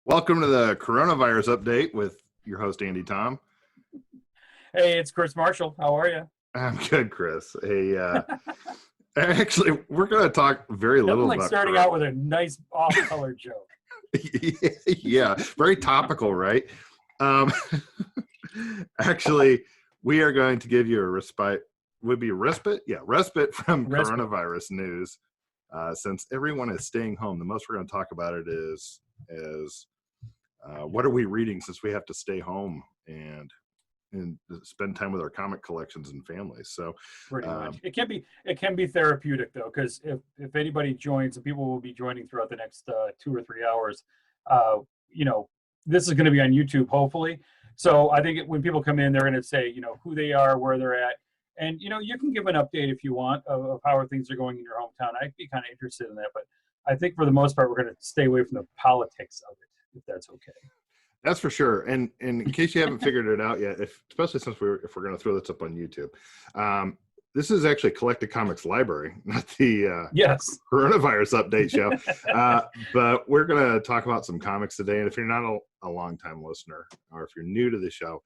Welcome to the coronavirus update with your host, Andy Tom. Hey, it's Chris Marshall. How are you? I'm good, Chris. Hey, actually, we're going to talk very little like about starting out with a nice off-color joke. Yeah, very topical, right? Actually, we are going to give you a respite. Would be respite? Yeah, respite from coronavirus news. Since everyone is staying home, the most we're going to talk about it is what are we reading since we have to stay home and spend time with our comic collections and families. So pretty much it can be therapeutic though, because if anybody joins, and people will be joining throughout the next 2 or 3 hours, this is going to be on YouTube hopefully. So I think when people come in, they're going to say who they are, where they're at, and you can give an update if you want of how things are going in your hometown. I'd be kind of interested in that, but I think for the most part we're going to stay away from the politics of it, if that's okay. That's for sure. And in case you haven't figured it out yet, especially since if we're going to throw this up on YouTube, this is actually Collected Comics Library, not the yes coronavirus update show. But we're going to talk about some comics today. And if you're not a longtime listener, or if you're new to the show,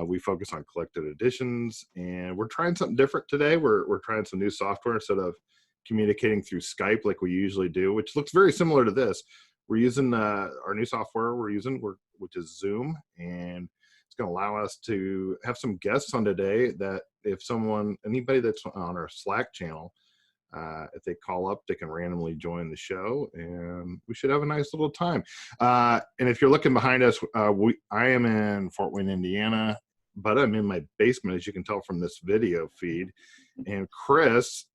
we focus on collected editions, and we're trying something different today. We're trying some new software instead of communicating through Skype like we usually do, which looks very similar to this. We're using our new software which is Zoom, and it's going to allow us to have some guests on today that if anybody that's on our Slack channel, if they call up, they can randomly join the show, and we should have a nice little time. And if you're looking behind us, I am in Fort Wayne, Indiana, but I'm in my basement, as you can tell from this video feed. And Chris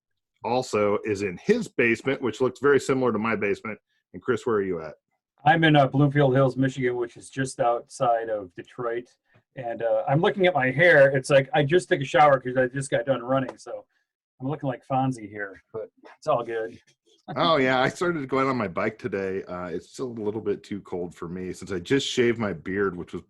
also is in his basement, which looks very similar to my basement. And Chris, where are you at? I'm in Bloomfield Hills, Michigan, which is just outside of Detroit. And I'm looking at my hair. It's like I just took a shower because I just got done running. So I'm looking like Fonzie here, but it's all good. Oh, yeah. I started going on my bike today. It's still a little bit too cold for me since I just shaved my beard, which was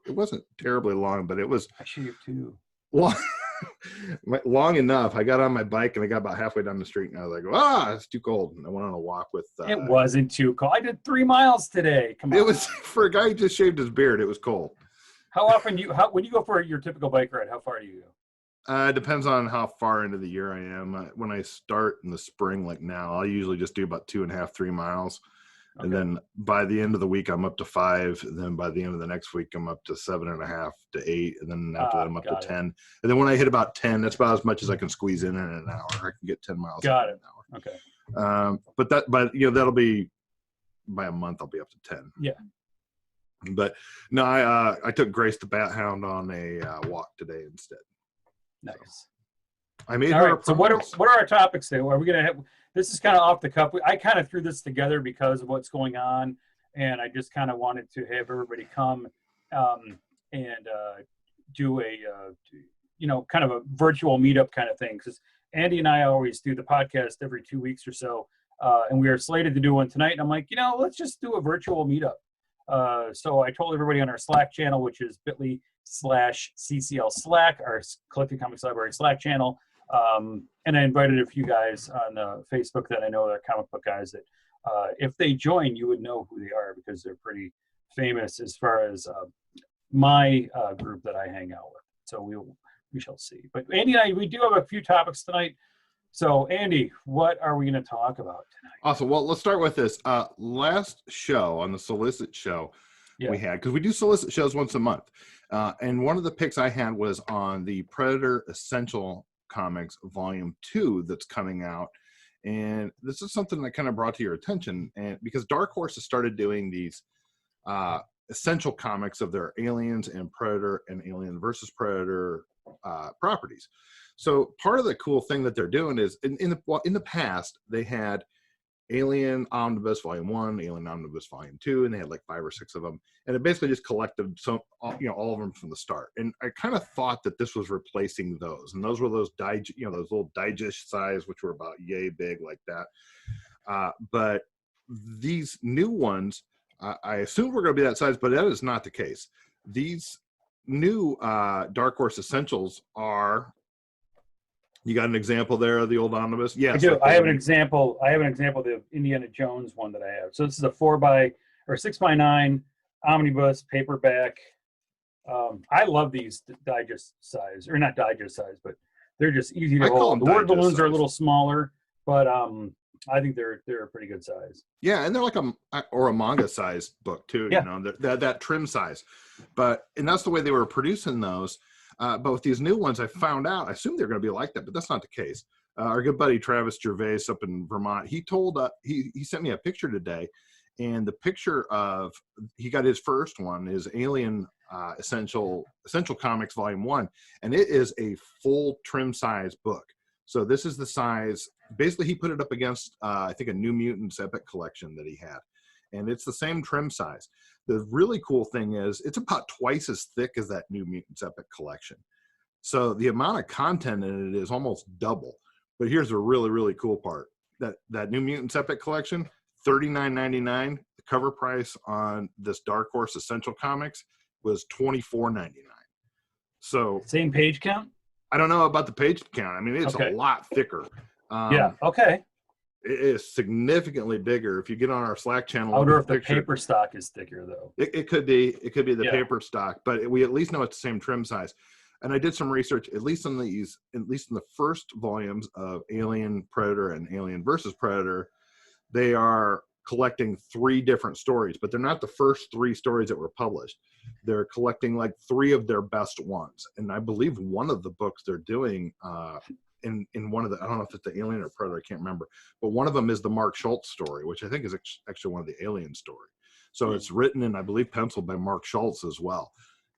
it wasn't terribly long, but it was. I shaved too. Long enough. I got on my bike and I got about halfway down the street, and I was like, it's too cold. And I went on a walk with. It wasn't too cold. I did 3 miles today. Come on. It was for a guy who just shaved his beard. It was cold. How often when you go for your typical bike ride, how far do you go? It depends on how far into the year I am. When I start in the spring, like now, I'll usually just do about 2.5, 3 miles. Okay. And then by the end of the week, I'm up to 5. And then by the end of the next week, I'm up to 7.5 to 8. And then after that, I'm up to 10. And then when I hit about 10, that's about as much as I can squeeze in an hour. I can get 10 miles in an hour. Okay. But that'll be by a month. I'll be up to 10. Yeah. But no, I took Grace the Bat Hound on a walk today instead. Nice. So I made her. All right. So what are our topics today? Are we gonna have? This is kind of off the cuff. I kind of threw this together because of what's going on, and I just kind of wanted to have everybody come and do a kind of a virtual meetup kind of thing. Because Andy and I always do the podcast every 2 weeks or so, and we are slated to do one tonight. And I'm like, let's just do a virtual meetup. So I told everybody on our Slack channel, which is bit.ly/CCL Slack, our Collected Comics Library Slack channel. And I invited a few guys on Facebook that I know are comic book guys that if they join, you would know who they are because they're pretty famous as far as my group that I hang out with. So we shall see. But Andy and I, we do have a few topics tonight. So Andy, what are we going to talk about tonight? Awesome. Well, let's start with this. Last show on the solicit show we had, because we do solicit shows once a month. And one of the picks I had was on the Predator Essential Comics Volume 2 that's coming out. And this is something that kind of brought to your attention, and because Dark Horse has started doing these essential comics of their Aliens and Predator and Alien versus Predator properties. So part of the cool thing that they're doing is in the past they had Alien Omnibus Volume 1, Alien Omnibus Volume 2, and they had like 5 or 6 of them, and it basically just collected all of them from the start. And I kind of thought that this was replacing those, and those were those those little digest size, which were about yay big like that. But these new ones, I assume we're going to be that size, but that is not the case. These new Dark Horse Essentials are. You got an example there of the old omnibus? Yes. I do. I have an example. I have an example of the Indiana Jones one that I have. So this is a or 6x9 omnibus paperback. I love these digest size, or not digest size, but they're just easy to hold. The word balloons are a little smaller, but I think they're a pretty good size. Yeah, and they're like a manga sized book too. You know, that trim size. And that's the way they were producing those. But with these new ones, I found out, I assumed they're going to be like that, but that's not the case. Our good buddy Travis Gervais up in Vermont, he told he sent me a picture today, and the picture of, he got his first one is Alien Essential Comics Volume 1, and it is a full trim size book. So this is the size. Basically, he put it up against I think a New Mutants Epic collection that he had, and it's the same trim size. The really cool thing is it's about twice as thick as that New Mutants Epic collection. So the amount of content in it is almost double. But here's the really, really cool part. That New Mutants Epic collection, $39.99. The cover price on this Dark Horse Essential Comics was $24.99. So same page count? I don't know about the page count. I mean, it's a lot thicker. Yeah, okay. It is significantly bigger. If you get on our Slack channel, I wonder if the paper stock is thicker, though. It could be. It could be the paper stock, but we at least know it's the same trim size. And I did some research, at least in the first volumes of Alien, Predator, and Alien versus Predator, they are collecting 3 different stories, but they're not the first 3 stories that were published. They're collecting like 3 of their best ones. And I believe one of the books they're doing in one of the, I don't know if it's the Alien or Predator, I can't remember, but one of them is the Mark Schultz story, which I think is actually one of the Alien story. So it's written and I believe penciled by Mark Schultz as well.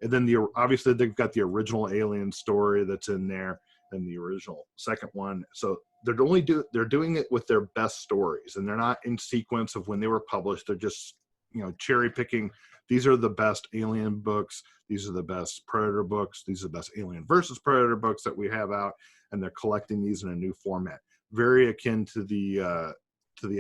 And then obviously they've got the original Alien story that's in there and the original second one. So they're doing it with their best stories, and they're not in sequence of when they were published. They're just, cherry picking. These are the best Alien books. These are the best Predator books. These are the best Alien versus Predator books that we have out, and they're collecting these in a new format, very akin to the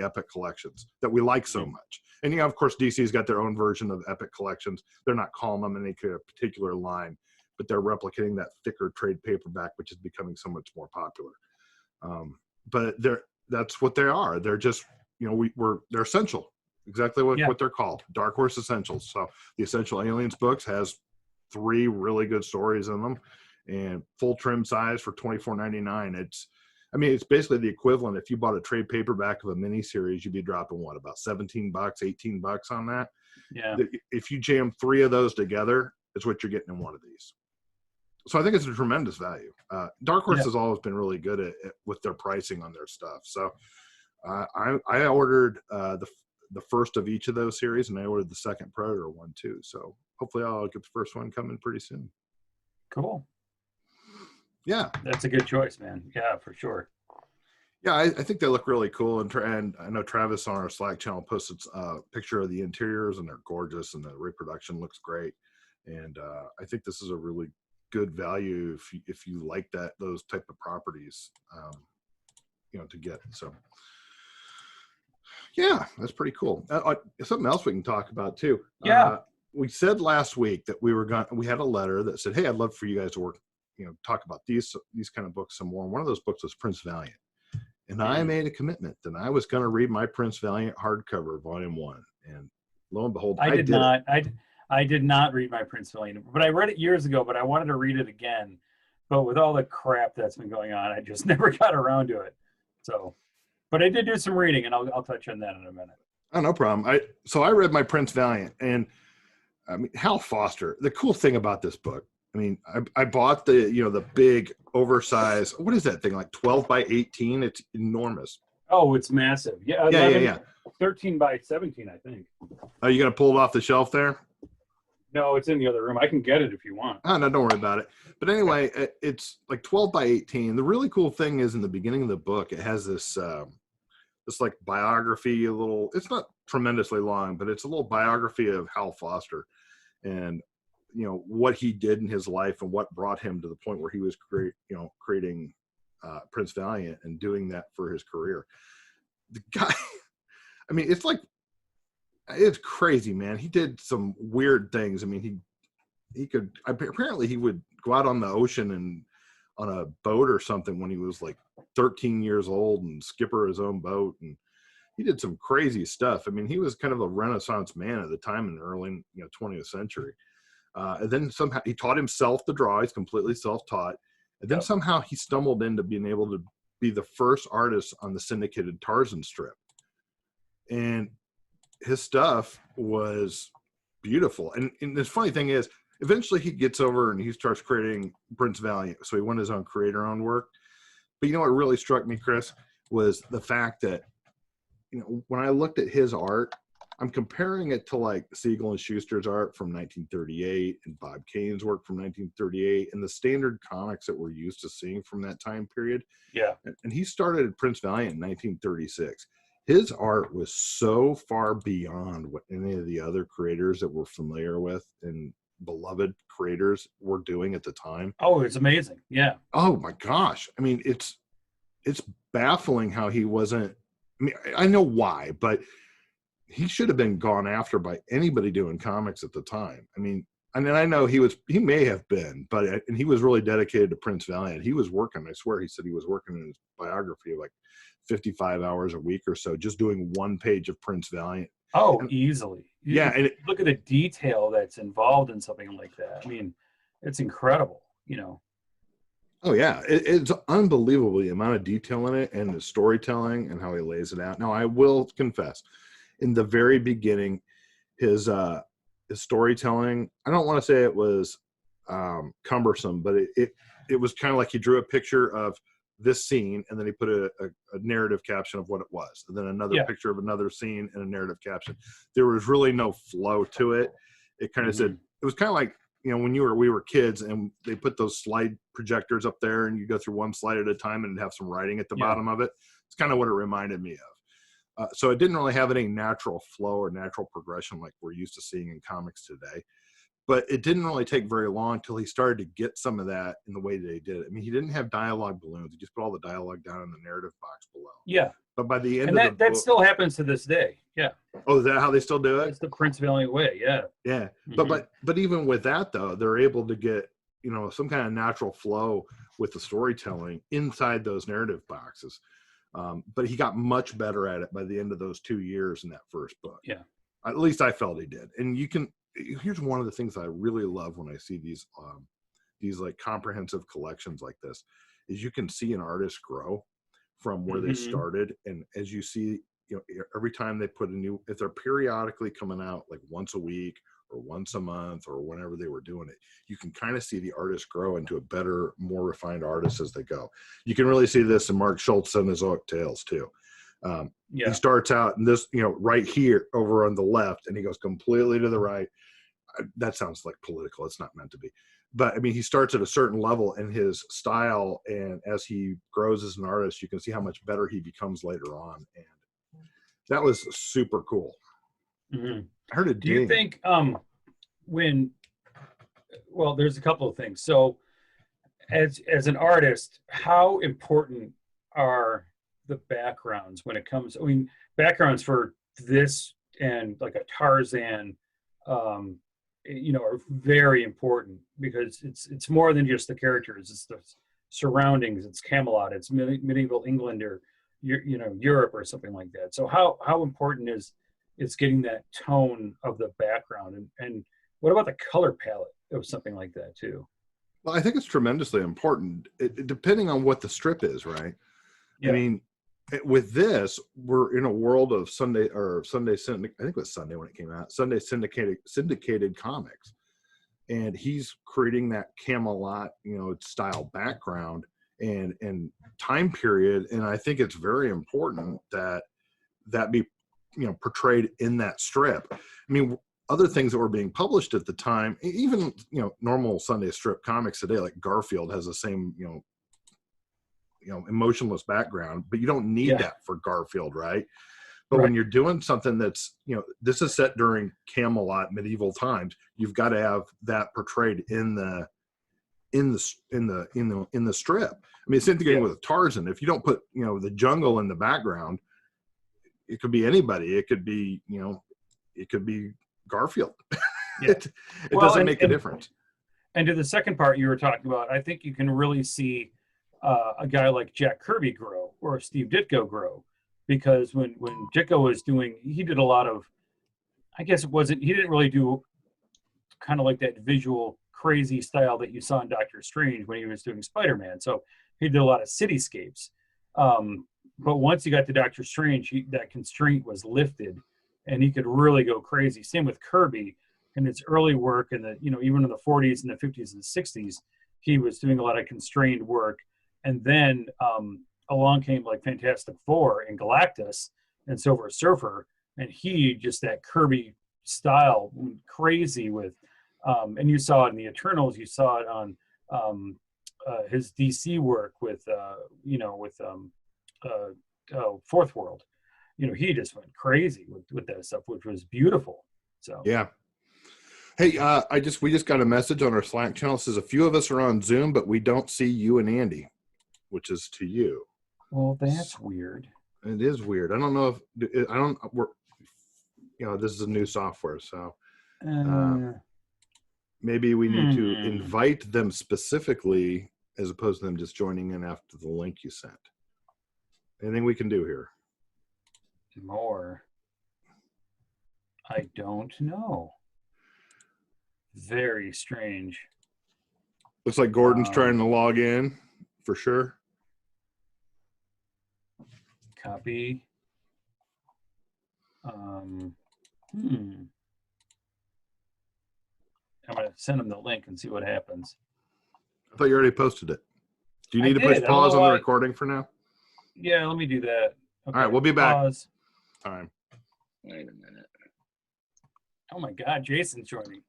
Epic collections that we like so much. And of course, DC's got their own version of Epic collections. They're not calling them any particular line, but they're replicating that thicker trade paperback, which is becoming so much more popular. But that's what they are. They're just, they're essential. Exactly what they're called, Dark Horse Essentials. So the Essential Aliens books has 3 really good stories in them, and full trim size for $24.99. It's basically the equivalent. If you bought a trade paperback of a miniseries, you'd be dropping about $17, $18 on that. Yeah. If you jam 3 of those together, it's what you're getting in one of these. So I think it's a tremendous value. Dark Horse has always been really good at with their pricing on their stuff. So I ordered the first of each of those series, and I ordered the second Predator one too. So hopefully I'll get the first one coming pretty soon. Cool. Yeah, that's a good choice, man. Yeah, for sure. Yeah, I think they look really cool, and I know Travis on our Slack channel posted a picture of the interiors, and they're gorgeous, and the reproduction looks great. And I think this is a really good value if you like those type of properties, to get. So yeah, that's pretty cool. Something else we can talk about too. Yeah, we said last week that we had a letter that said, hey, I'd love for you guys to work, talk about these kind of books some more. And one of those books was Prince Valiant. And I made a commitment that I was going to read my Prince Valiant hardcover, Volume 1. And lo and behold, I did not. I did not read my Prince Valiant, but I read it years ago, but I wanted to read it again. But with all the crap that's been going on, I just never got around to it. So, but I did do some reading, and I'll touch on that in a minute. Oh, no problem. So I read my Prince Valiant, and Hal Foster, the cool thing about this book, I bought the big oversized, what is that thing, like 12 by 18? It's enormous. Oh, it's massive. Yeah. 11, 13 by 17, I think. Are you going to pull it off the shelf there? No, it's in the other room. I can get it if you want. Oh, no, don't worry about it. But anyway, it's like 12 by 18. The really cool thing is in the beginning of the book, it has this like biography, it's not tremendously long, but it's a little biography of Hal Foster and what he did in his life and what brought him to the point where he was creating Prince Valiant and doing that for his career. The guy, it's crazy, man. He did some weird things. Apparently he would go out on the ocean and on a boat or something when he was like 13 years old and skipper his own boat. And he did some crazy stuff. I mean, he was kind of a Renaissance man at the time in the early 20th century. And then somehow he taught himself to draw. He's completely self-taught. And then somehow he stumbled into being able to be the first artist on the syndicated Tarzan strip. And his stuff was beautiful. And the funny thing is, eventually he gets over and he starts creating Prince Valiant. So he went his own creator-owned work. But you know what really struck me, Chris, was the fact that, when I looked at his art, I'm comparing it to like Siegel and Schuster's art from 1938 and Bob Kane's work from 1938 and the standard comics that we're used to seeing from that time period. Yeah. And he started at Prince Valiant in 1936. His art was so far beyond what any of the other creators that we're familiar with and beloved creators were doing at the time. Oh, it's amazing. Yeah. Oh my gosh. I mean, it's baffling how he wasn't. I mean, I know why, but he should have been gone after by anybody doing comics at the time. I mean, I know he may have been, and he was really dedicated to Prince Valiant. He was working, I swear he said he was working in his biography like 55 hours a week or so, just doing one page of Prince Valiant. Oh, easily. Yeah. And look at the detail that's involved in something like that. I mean, it's incredible, Oh yeah, it's unbelievable the amount of detail in it and the storytelling and how he lays it out. Now, I will confess, in the very beginning, his storytelling, I don't want to say it was cumbersome, but it was kind of like he drew a picture of this scene and then he put a narrative caption of what it was, and then another picture of another scene and a narrative caption. There was really no flow to it. It kind of said, it was kind of like, when we were kids and they put those slide projectors up there and you go through one slide at a time and have some writing at the bottom of it. It's kind of what it reminded me of. So it didn't really have any natural flow or natural progression like we're used to seeing in comics today. But it didn't really take very long until he started to get some of that in the way that he did it. I mean, he didn't have dialogue balloons. He just put all the dialogue down in the narrative box below. Yeah. But by the end of the book, that still happens to this day. Yeah. Oh, is that how they still do it? It's the Prince Valiant way. Yeah. Yeah. But even with that though, they're able to get, some kind of natural flow with the storytelling inside those narrative boxes. But he got much better at it by the end of those 2 years in that first book. Yeah. At least I felt he did. And here's one of the things I really love when I see these like comprehensive collections like this, is you can see an artist grow from where they started. And as you see, every time they put if they're periodically coming out like once a week or once a month or whenever they were doing it, you can kind of see the artist grow into a better, more refined artist as they go. You can really see this in Mark Schultz and his Oak Tales too. He starts out in this, right here over on the left, and he goes completely to the right. That sounds like political. It's not meant to be. But I mean, he starts at a certain level in his style, and as he grows as an artist, you can see how much better he becomes later on. And that was super cool. I heard a ding. Do you think there's a couple of things. So as an artist, how important are the backgrounds when it comes, backgrounds for this and like a Tarzan, are very important, because it's more than just the characters. It's the surroundings. It's Camelot. It's medieval England, or Europe or something like that. So how important is getting that tone of the background, and what about the color palette of something like that too? Well, I think it's tremendously important, depending on what the strip is, right? Yeah. I mean, with this, we're in a world of Sunday, I think it was Sunday when it came out, Sunday syndicated comics. And he's creating that Camelot, style background and time period. And I think it's very important that be, portrayed in that strip. I mean, other things that were being published at the time, even, normal Sunday strip comics today, like Garfield has the same, emotionless background, but you don't need that for Garfield, right? But when you're doing something that's, this is set during Camelot medieval times, you've got to have that portrayed in the strip. I mean, same thing with Tarzan. If you don't put, the jungle in the background, it could be anybody. It could be, Garfield. It doesn't make a difference. And to the second part you were talking about, I think you can really see a guy like Jack Kirby grow, or Steve Ditko grow, because when Jicko was doing, he did a lot of, I guess he didn't really do kind of like that visual crazy style that you saw in Doctor Strange when he was doing Spider-Man. So he did a lot of cityscapes. But once he got to Doctor Strange, that constraint was lifted and he could really go crazy. Same with Kirby in its early work, and even in the 40s and the 50s and 60s, he was doing a lot of constrained work. And then along came like Fantastic Four and Galactus and Silver Surfer, and he just that Kirby style went crazy with, and you saw it in the Eternals, you saw it on his DC work with Fourth World. He just went crazy with that stuff, which was beautiful. So yeah. Hey, we just got a message on our Slack channel. It says a few of us are on Zoom, but we don't see you and Andy, which is to you. Well, that's weird. It is weird. I don't know this is a new software, so maybe we need to invite them specifically as opposed to them just joining in after the link you sent. Anything we can do here? More. I don't know. Very strange. Looks like Gordon's trying to log in for sure. Copy. I'm going to send him the link and see what happens. I thought you already posted it. Do you need to push pause on the recording for now? Yeah, let me do that. Okay. All right, we'll be back. Pause. Time. Wait a minute. Oh my God, Jason's joining.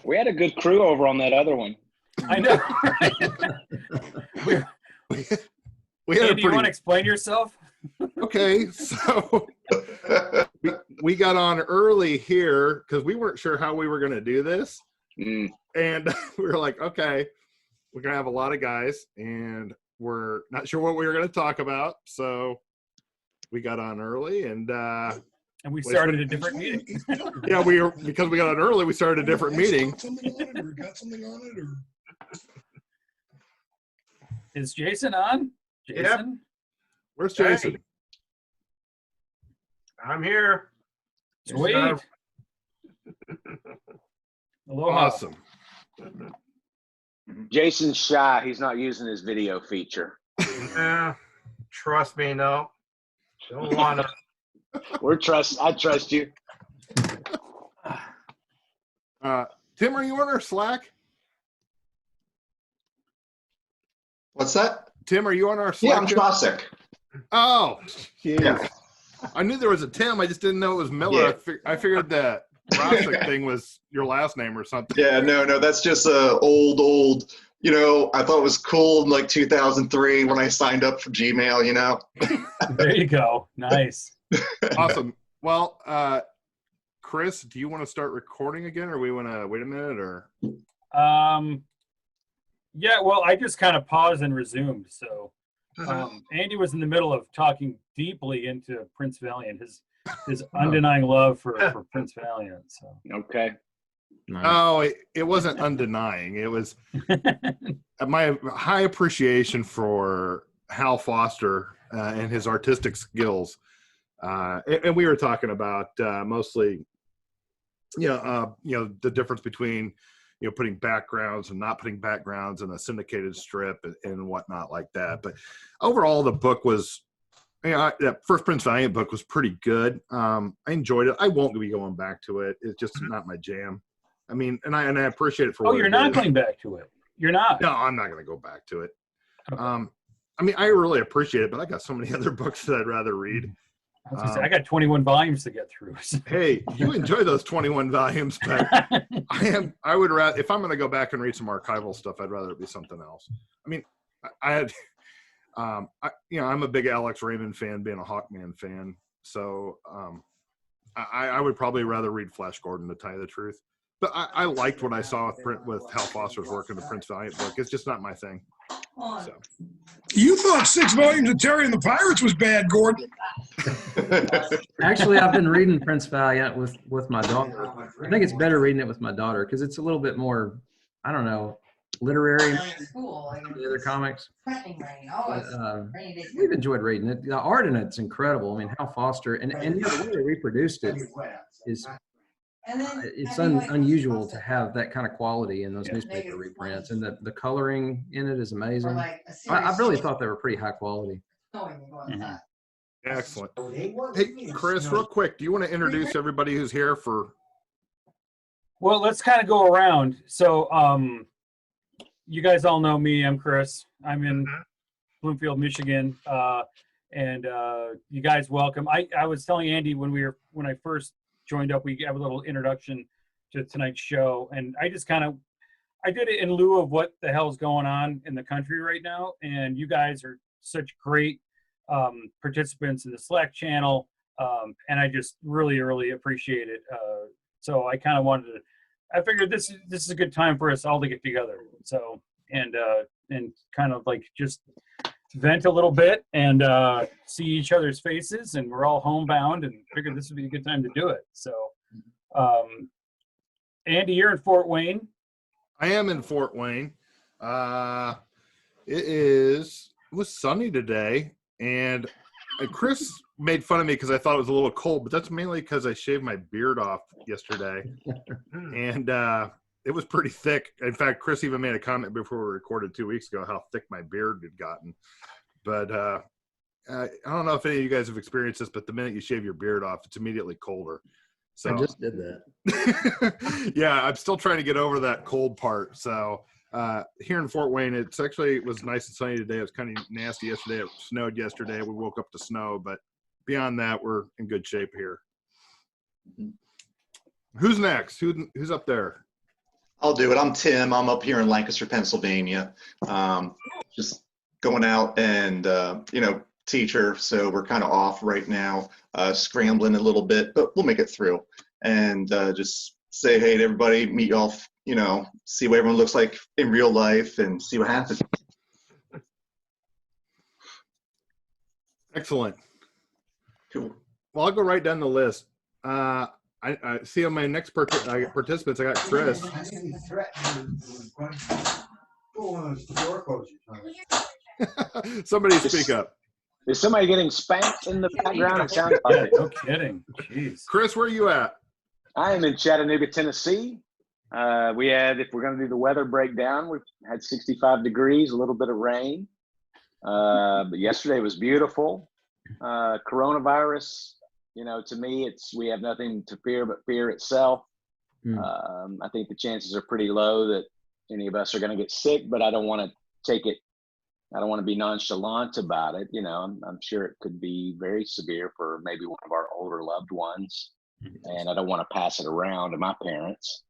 We had a good crew over on that other one. I know. we had Andy, you want to explain yourself? Okay, so we got on early here because we weren't sure how we were going to do this. And we were like, okay, we're going to have a lot of guys, and we're not sure what we were going to talk about. So we got on early, and we started a different meeting. Yeah, because we got on early, we started a different meeting. Got something on it, or is Jason on? Jason? Yep. Where's Jason? Hey. I'm here. Sweet. Aloha. Awesome. Jason's shy. He's not using his video feature. Yeah, trust me, no. Don't want to. I trust you. Tim, are you on our Slack? What's that? Tim, are you on our Slack? Yeah, I'm Josik. Oh, Yeah. I knew there was a Tim. I just didn't know it was Miller. Yeah. I figured that Rosick thing was your last name or something. Yeah, no, that's just a old. I thought it was cool in like 2003 when I signed up for Gmail. There you go. Nice. Awesome. Well, Chris, do you want to start recording again, or we want to wait a minute, or? Yeah. Well, I just kind of paused and resumed. So, Andy was in the middle of talking deeply into Prince Valiant, his undenying love for Prince Valiant. So. Okay. Nice. Oh, it wasn't undenying. It was my high appreciation for Hal Foster and his artistic skills. And we were talking about mostly, the difference between, putting backgrounds and not putting backgrounds in a syndicated strip and whatnot like that. But overall, the book was, that first Prince Valiant book was pretty good. I enjoyed it. I won't be going back to it. It's just not my jam. I mean, and I appreciate it for. Oh, you're not going back to it. You're not. No, I'm not going to go back to it. Okay. I mean, I really appreciate it, but I got so many other books that I'd rather read. I was gonna say, I got 21 volumes to get through. Hey, you enjoy those 21 volumes, but I would rather, if I'm going to go back and read some archival stuff, I'd rather it be something else. I mean, I'm a big Alex Raymond fan, being a Hawkman fan. So I would probably rather read Flash Gordon, to tell you the truth. But I liked what I saw with Hal Foster's work in the Prince Valiant book. It's just not my thing. So. You thought 6 volumes of Terry and the Pirates was bad, Gordon. Actually, I've been reading Prince Valiant with my daughter. I think it's better reading it with my daughter because it's a little bit more, I don't know, literary, School, like, the other comics. threatening rain. Oh, it's rainy day. We've enjoyed reading it. The art in it's incredible. I mean, Hal Foster and the way they reproduced it is And then it's having, like, unusual to have that kind of quality in those Yeah. newspaper reprints, and the coloring in it is or amazing. like a I really series thought they were pretty high quality. snowing and go outside. Excellent. Hey, Chris, real quick, do you want to introduce everybody who's here for? Well, let's kind of go around. So, you guys all know me. I'm Chris. I'm in Bloomfield, Michigan, and you guys welcome. I was telling Andy when I first joined up, we have a little introduction to tonight's show, and I just I did it in lieu of what the hell's going on in the country right now, and you guys are such great participants in the Slack channel, and I just really, really appreciate it. So I kind of I figured this is a good time for us all to get together. So and kind of like just vent a little bit and see each other's faces, and we're all homebound, and figured this would be a good time to do it. So, Andy, you're in Fort Wayne. I am in Fort Wayne. It was sunny today, and Chris made fun of me because I thought it was a little cold, but that's mainly because I shaved my beard off yesterday, and it was pretty thick. In fact, Chris even made a comment before we recorded 2 weeks ago how thick my beard had gotten. But I don't know if any of you guys have experienced this, but the minute you shave your beard off, it's immediately colder. So I just did that. yeah, I'm still trying to get over that cold part. So here in Fort Wayne, it was nice and sunny today. It was kind of nasty yesterday. It snowed yesterday. We woke up to snow, but beyond that, we're in good shape here. Who's next? Who's up there? I'll do it. I'm Tim. I'm up here in Lancaster, Pennsylvania. Just going out and, teacher. So we're kind of off right now, scrambling a little bit, but we'll make it through. And just say hey to everybody, meet y'all, see what everyone looks like in real life and see what happens. Excellent. Cool. Well, I'll go right down the list. I see on my next participants, I got Chris. Somebody speak up. Is somebody getting spanked in the background? It sounds like Yeah, it. no kidding. Jeez. Chris, where are you at? I am in Chattanooga, Tennessee. If we're going to do the weather breakdown, we've had 65 degrees, a little bit of rain. But yesterday was beautiful. Coronavirus, to me, we have nothing to fear but fear itself. I think the chances are pretty low that any of us are going to get sick, but I don't want to take it. I don't want to be nonchalant about it. I'm sure it could be very severe for maybe one of our older loved ones, and I don't want to pass it around to my parents.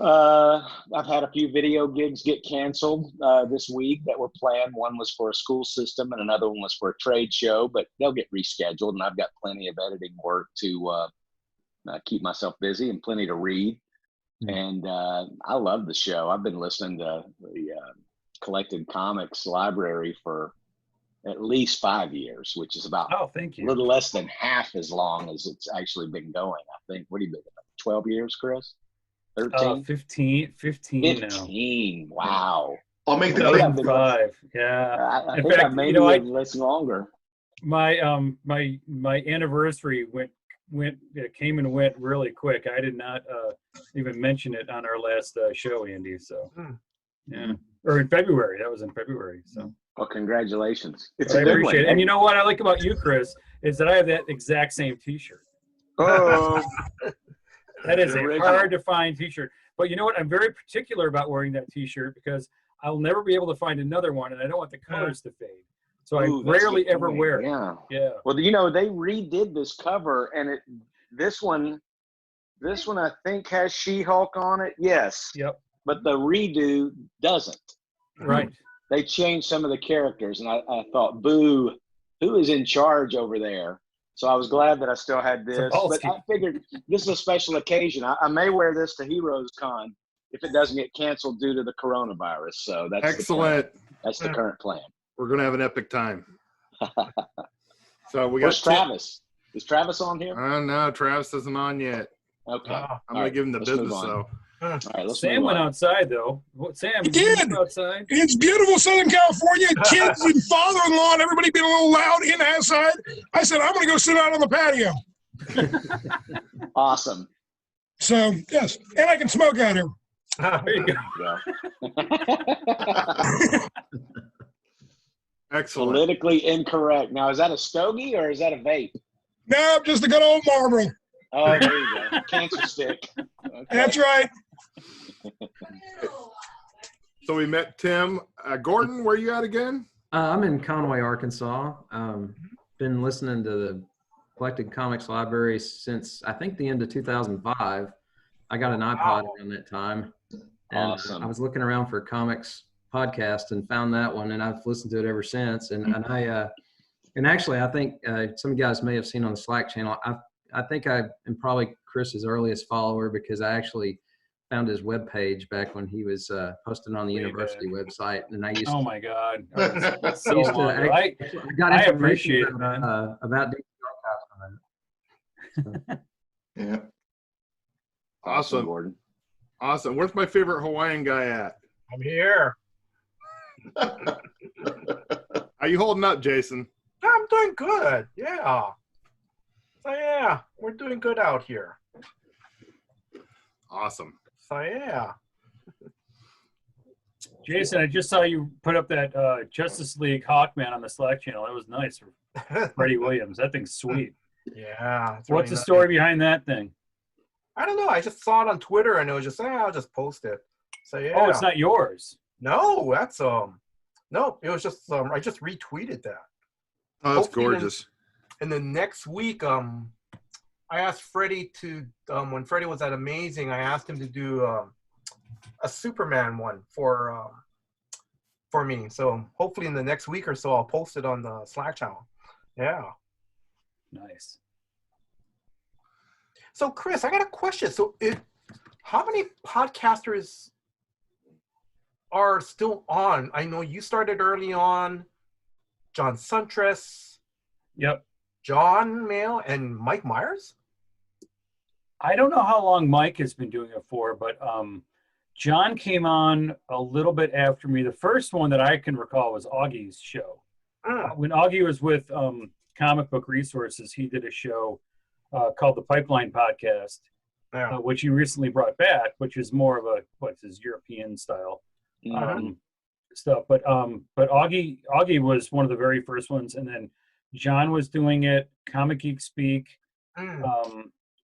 I've had a few video gigs get canceled this week that were planned. One was for a school system and another one was for a trade show, but they'll get rescheduled, and I've got plenty of editing work to keep myself busy and plenty to read. And I love the show. I've been listening to the Collected Comics library for at least 5 years, which is about Thank you. a little less than half as long as it's actually been going. I think, what do you think, 12 years, Chris? 13? 15 now. 15. Wow. I'll make the Maybe claim. I've been- 5. Yeah. I In think I fact, maybe been listening longer. My my anniversary came and went really quick. I did not even mention it on our last show, Andy. So yeah, or in February. That was in February. So Well, congratulations. It's I a good appreciate one. it. And you know what I like about you, Chris, is that I have that exact same T-shirt. Oh, That is a Original. hard to find T-shirt. But you know what? I'm very particular about wearing that T-shirt because I'll never be able to find another one, and I don't want the colors to fade. So ooh, I that's a rarely good ever point. wear it. Yeah. Yeah. Well, they redid this cover, and this one I think has She-Hulk on it. Yes. Yep. But the redo doesn't. Right. They changed some of the characters, and I thought, boo, who is in charge over there? So I was glad that I still had this. But I figured this is a special occasion. I may wear this to Heroes Con if it doesn't get canceled due to the coronavirus. So that's Excellent. That's the current plan. We're going to have an epic time. So Where's Travis? Is Travis on here? No, Travis isn't on yet. Okay. I'm going to give him the let's move business, on. though. All right, let's Sam move went on. outside though. Sam, I did you did. go outside? It's beautiful Southern California. Kids and father-in-law and everybody being a little loud in outside. I said, I'm going to go sit out on the patio. Awesome. So, yes. And I can smoke out here. There you go. Yeah. Excellent. Politically incorrect. Now, is that a stogie or is that a vape? No, just a good old Marlboro. Oh, there you go. Cancer stick. Okay. That's right. So we met Tim. Gordon, where you at again? I'm in Conway, Arkansas. Been listening to the Collected Comics Library since I think the end of 2005. I got an iPod around that time, and Awesome. I was looking around for a comics podcast and found that one, and I've listened to it ever since. And actually, I think some of you guys may have seen on the Slack channel. I think I am probably Chris's earliest follower because I actually found his webpage back when he was posting on the university website, and I used. Oh to, my God. I So used to long ago. I got I information appreciate it, man. about DC Archives on that. Yeah. Awesome. Gordon. Awesome. Where's my favorite Hawaiian guy at? I'm here. How you holding up, Jason? I'm doing good. Yeah. So yeah, we're doing good out here. Awesome. So yeah. Jason, I just saw you put up that Justice League Hawkman on the Slack channel. That was nice for Freddie Williams. That thing's sweet. Yeah. it's What's really the nice. story behind that thing? I don't know. I just saw it on Twitter and it was just, I'll just post it. So yeah. Oh, it's not yours. No, that's no, it was just I just retweeted that. Oh, that's Hopefully gorgeous. And then next week, I asked Freddie to when Freddie was at Amazing, I asked him to do a Superman one for me. So hopefully in the next week or so, I'll post it on the Slack channel. Yeah. Nice. So Chris, I got a question. So how many podcasters are still on? I know you started early on. John Suntress, Yep. John Mayle, and Mike Myers? I don't know how long Mike has been doing it for, but John came on a little bit after me. The first one that I can recall was Augie's show. When Augie was with Comic Book Resources, he did a show called the Pipeline Podcast, which he recently brought back, which is more of a what's his European style stuff. But Augie was one of the very first ones, and then John was doing it. Comic Geek Speak,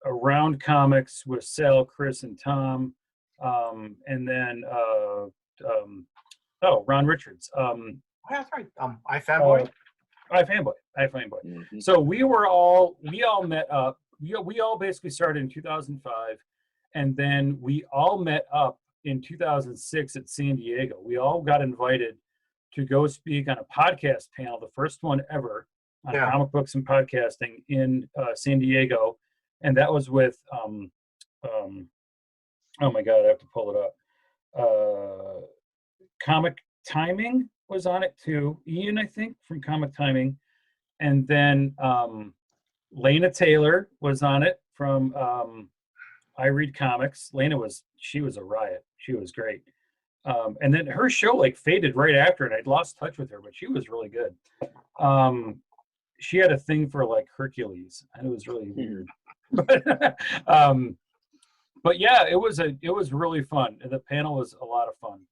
Around Comics with Sal, Chris, and Tom, and then Ron Richards. That's right. iFanboy. iFanboy. Mm-hmm. So we all met up. We all basically started in 2005, and then we all met up in 2006 at San Diego. We all got invited to go speak on a podcast panel, the first one ever on comic books and podcasting in San Diego, and that was with oh my God, I have to pull it up. Comic Timing was on it too. Ian, I think, from Comic Timing. And then Lena Taylor was on it from I Read Comics. Lena was a riot. She was great. And then her show like faded right after, and I'd lost touch with her, but she was really good. She had a thing for like Hercules, and it was really weird. But yeah, it was really fun. And the panel was a lot of fun.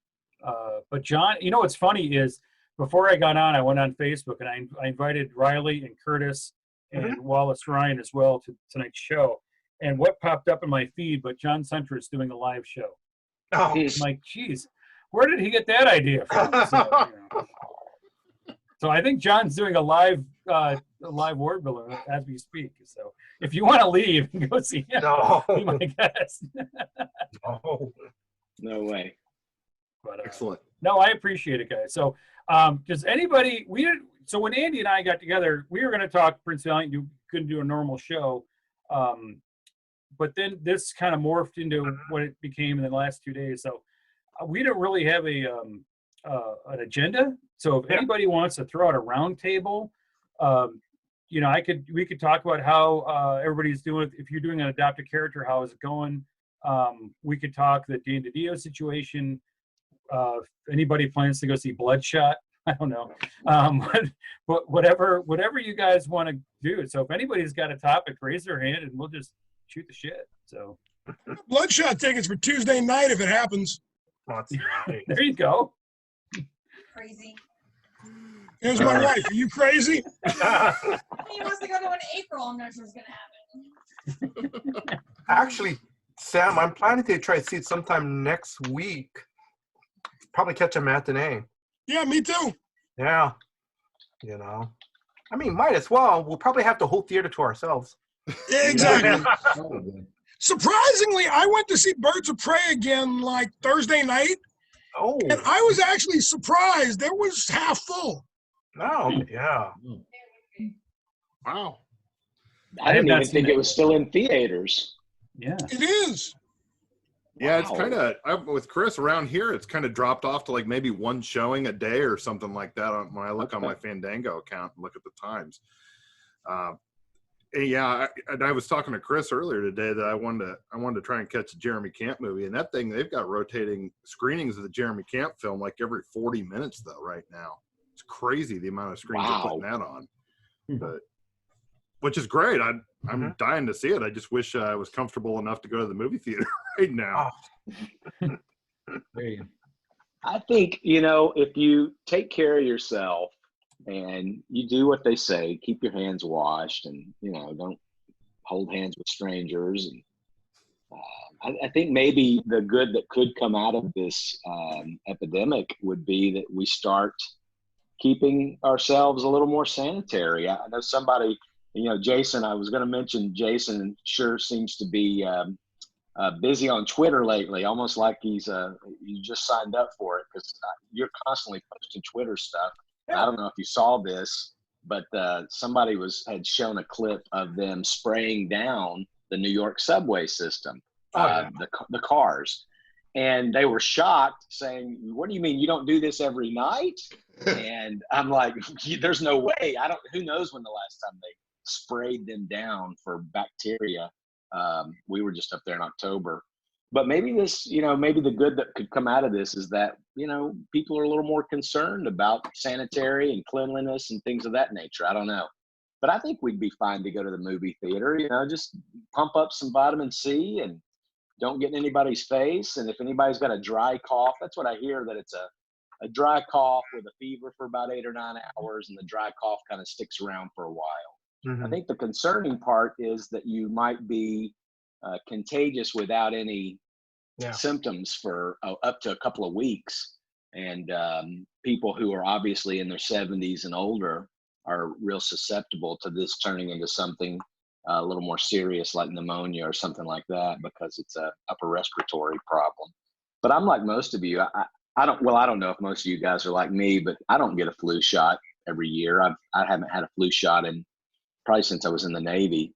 But John, you know what's funny is before I got on, I went on Facebook and I invited Riley and Curtis and Wallace Ryan as well to tonight's show. And what popped up in my feed, but John Suntress doing a live show. Oh, I'm like, geez, where did he get that idea from? So I think John's doing a live word balloon as we speak. So if you want to leave and go see him, be my guest. No way. But, Excellent. No, I appreciate it, guys. So does anybody, so when Andy and I got together, we were going to talk Prince Valiant. You couldn't do a normal show. But then this kind of morphed into what it became in the last 2 days. So we don't really have an agenda. So if anybody wants to throw out a round table, you know, we could talk about how everybody's doing. If you're doing an adopted character, how is it going? We could talk the Dan DiDio situation. If anybody plans to go see Bloodshot, I don't know. But whatever you guys want to do. So if anybody's got a topic, raise their hand and we'll just shoot the shit. So Bloodshot tickets for Tuesday night if it happens. That's nice. there you go. Crazy. Here's my wife. Are you crazy? He wants to go to an April. I'm not sure it's gonna happen. Actually, Sam, I'm planning to try to see it sometime next week. Probably catch a matinee. Yeah, me too. Yeah. You know. I mean, might as well. We'll probably have the whole theater to ourselves. Yeah, exactly. Probably. Surprisingly, I went to see Birds of Prey again like Thursday night, Oh. and I was actually surprised. It was half full. No. Yeah. Wow. I have didn't not even seen think it. it was still in theaters. Yeah. It is. Yeah, it's Wow. kind of with Chris around here. It's kind of dropped off to like maybe one showing a day or something like that. When I look on my Fandango account and look at the times. Yeah, I was talking to Chris earlier today that I wanted to try and catch a Jeremy Camp movie, and that thing they've got rotating screenings of the Jeremy Camp film like every 40 minutes though right now. It's crazy the amount of screens they're putting that on, but which is great. I'm dying to see it. I just wish I was comfortable enough to go to the movie theater right now. There you go. I think, if you take care of yourself and you do what they say, keep your hands washed and, don't hold hands with strangers. And I think maybe the good that could come out of this epidemic would be that we start keeping ourselves a little more sanitary. I know somebody, Jason, I was going to mention Jason sure seems to be busy on Twitter lately, almost like he's you just signed up for it because you're constantly posting Twitter stuff. I don't know if you saw this, but somebody had shown a clip of them spraying down the New York subway system, the cars. And they were shocked, saying, "What do you mean you don't do this every night?" And I'm like, "There's no way. Who knows when the last time they sprayed them down for bacteria." We were just up there in October. But maybe this, maybe the good that could come out of this is that, people are a little more concerned about sanitary and cleanliness and things of that nature. I don't know. But I think we'd be fine to go to the movie theater, just pump up some vitamin C and don't get in anybody's face. And if anybody's got a dry cough, that's what I hear, that it's a dry cough with a fever for about 8 or 9 hours, and the dry cough kind of sticks around for a while. Mm-hmm. I think the concerning part is that you might be contagious without any symptoms for up to a couple of weeks. And people who are obviously in their 70s and older are real susceptible to this turning into something a little more serious like pneumonia or something like that, because it's a upper respiratory problem. But I'm like most of you. I don't know if most of you guys are like me, but I don't get a flu shot every year. I haven't had a flu shot in probably since I was in the Navy,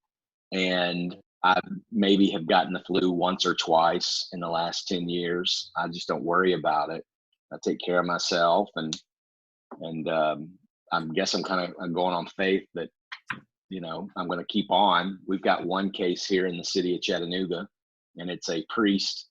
and I maybe have gotten the flu once or twice in the last 10 years. I just don't worry about it. I take care of myself, and I guess I'm going on faith that, I'm going to keep on. We've got one case here in the city of Chattanooga, and it's a priest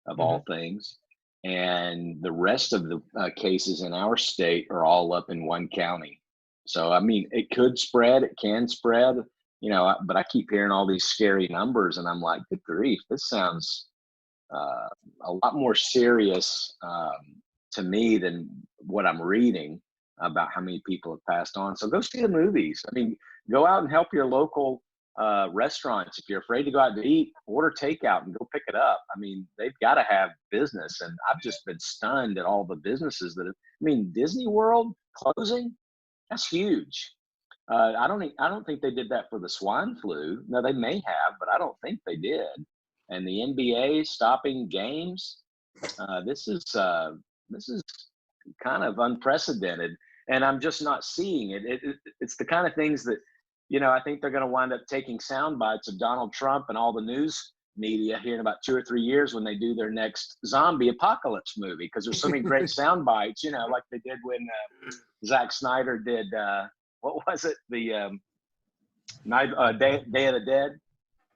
of all things. And the rest of the cases in our state are all up in one county. So, I mean, it could spread, it can spread, but I keep hearing all these scary numbers, and I'm like, good grief, this sounds a lot more serious to me than what I'm reading about how many people have passed on. So go see the movies. I mean, go out and help your local restaurants. If you're afraid to go out to eat, order takeout and go pick it up. I mean, they've got to have business. And I've just been stunned at all the businesses Disney World closing. That's huge. I don't think they did that for the swine flu. No, they may have, but I don't think they did. And the NBA stopping games. This is kind of unprecedented, and I'm just not seeing it. It's the kind of things that, I think they're going to wind up taking sound bites of Donald Trump and all the news media here in about 2 or 3 years when they do their next zombie apocalypse movie, because there's so many great sound bites, like they did when Zack Snyder did what was it, the Day of the Dead.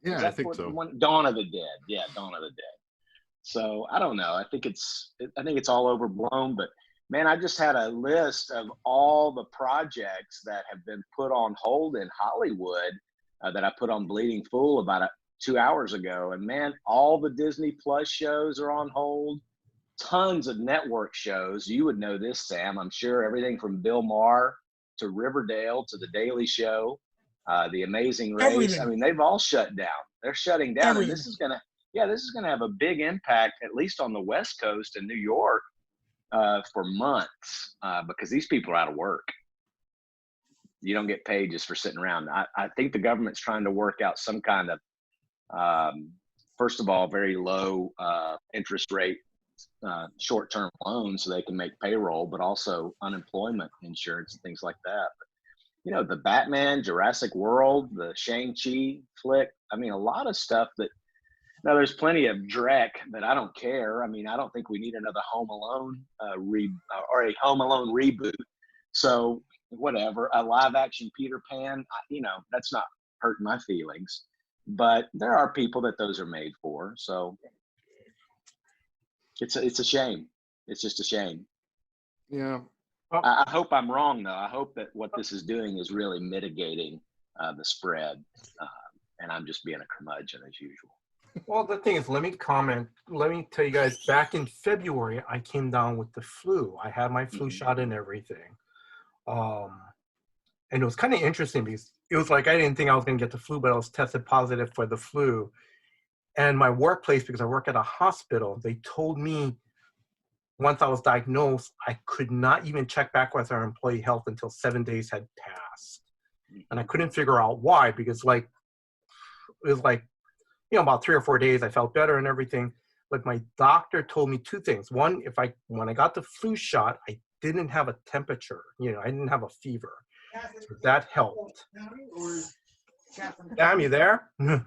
Yeah, I think so. Dawn of the Dead. Yeah, Dawn of the Dead. So I don't know. I think it's all overblown. But man, I just had a list of all the projects that have been put on hold in Hollywood that I put on Bleeding Fool about 2 hours ago. And man, all the Disney Plus shows are on hold. Tons of network shows. You would know this, Sam. I'm sure everything from Bill Maher to Riverdale to The Daily Show, The Amazing Race. Everything. I mean, they've all shut down. They're shutting down, Everything. and this is gonna have a big impact, at least on the West Coast and New York, for months, because these people are out of work. You don't get paid just for sitting around. I think the government's trying to work out some kind of, first of all, very low interest rate short-term loans so they can make payroll, but also unemployment insurance and things like that. But, you know, the Batman, Jurassic World, the Shang-Chi flick. I mean, a lot of stuff that, now there's plenty of dreck that I don't care. I mean, I don't think we need another Home Alone or a Home Alone reboot. So whatever, a live action Peter Pan, you know, that's not hurting my feelings, but there are people that those are made for. So it's a shame. It's just a shame. Yeah. I hope I'm wrong, though. I hope that what this is doing is really mitigating the spread, and I'm just being a curmudgeon as usual. Well, the thing is, let me tell you guys, back in February, I came down with the flu. I had my flu shot and everything. And it was kind of interesting because it was like I didn't think I was going to get the flu, but I was tested positive for the flu. And my workplace, because I work at a hospital, they told me once I was diagnosed, I could not even check back with our employee health until 7 days had passed. And I couldn't figure out why, because it was like, you know, about 3 or 4 days, I felt better and everything. But my doctor told me two things. One, when I got the flu shot, I didn't have a temperature. You know, I didn't have a fever. So that helped. Damn, you there? And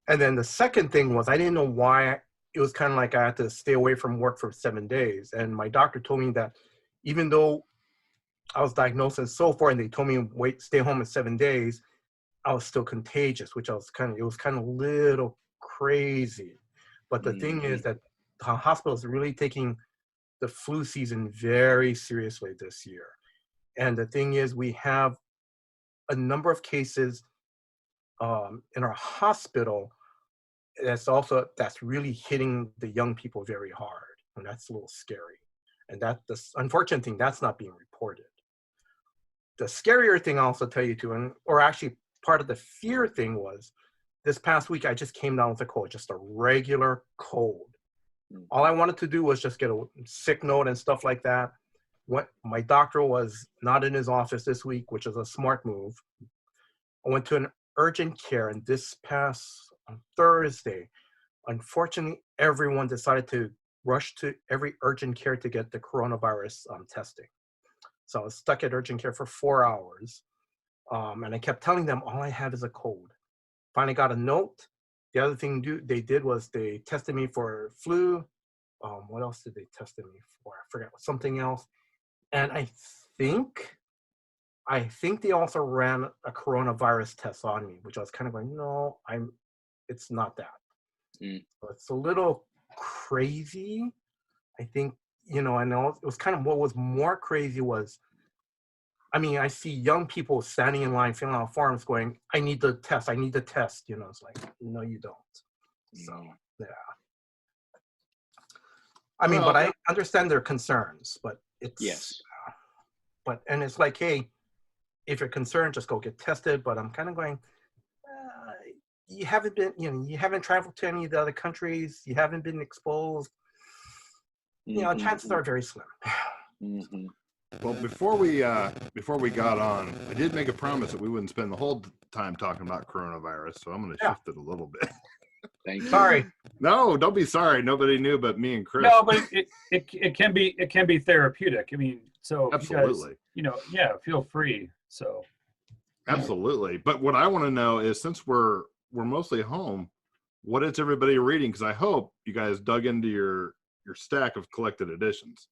then the second thing was I didn't know why. It was kind of like I had to stay away from work for 7 days. And my doctor told me that even though I was diagnosed and so forth, and they told me stay home in 7 days, I was still contagious, which it was kind of a little crazy. But the thing is that the hospital is really taking the flu season very seriously this year. And the thing is, we have a number of cases in our hospital that's really hitting the young people very hard. And that's a little scary. And the unfortunate thing, that's not being reported. The scarier thing I'll also tell you too, or actually part of the fear thing was this past week, I just came down with a cold, just a regular cold. All I wanted to do was just get a sick note and stuff like that. My doctor was not in his office this week, which is a smart move. I went to an urgent care, and this past Thursday, unfortunately, everyone decided to rush to every urgent care to get the coronavirus testing. So I was stuck at urgent care for 4 hours. And I kept telling them, all I have is a cold. Finally got a note. The other thing they did was they tested me for flu. What else did they test me for? I forgot, something else. And I think they also ran a coronavirus test on me, which I was kind of going, no, it's not that. So it's a little crazy. I think, you know, I know it was kind of, what was more crazy was, I mean, I see young people standing in line, filling out forms going, I need the test. You know, it's like, no, you don't. So, yeah. I mean, but I understand their concerns, but it's, yes. And it's like, hey, if you're concerned, just go get tested. But I'm kind of going, you haven't traveled to any of the other countries. You haven't been exposed. You know, chances are very slim. Well, before we got on, I did make a promise that we wouldn't spend the whole time talking about coronavirus, so I'm going to shift it a little bit. Thank you. Sorry. No, don't be sorry. Nobody knew but me and Chris. No, but it can be therapeutic. I mean, so absolutely. You guys, yeah, feel free. So absolutely. But what I want to know is, since we're mostly home, what is everybody reading? Because I hope you guys dug into your stack of collected editions.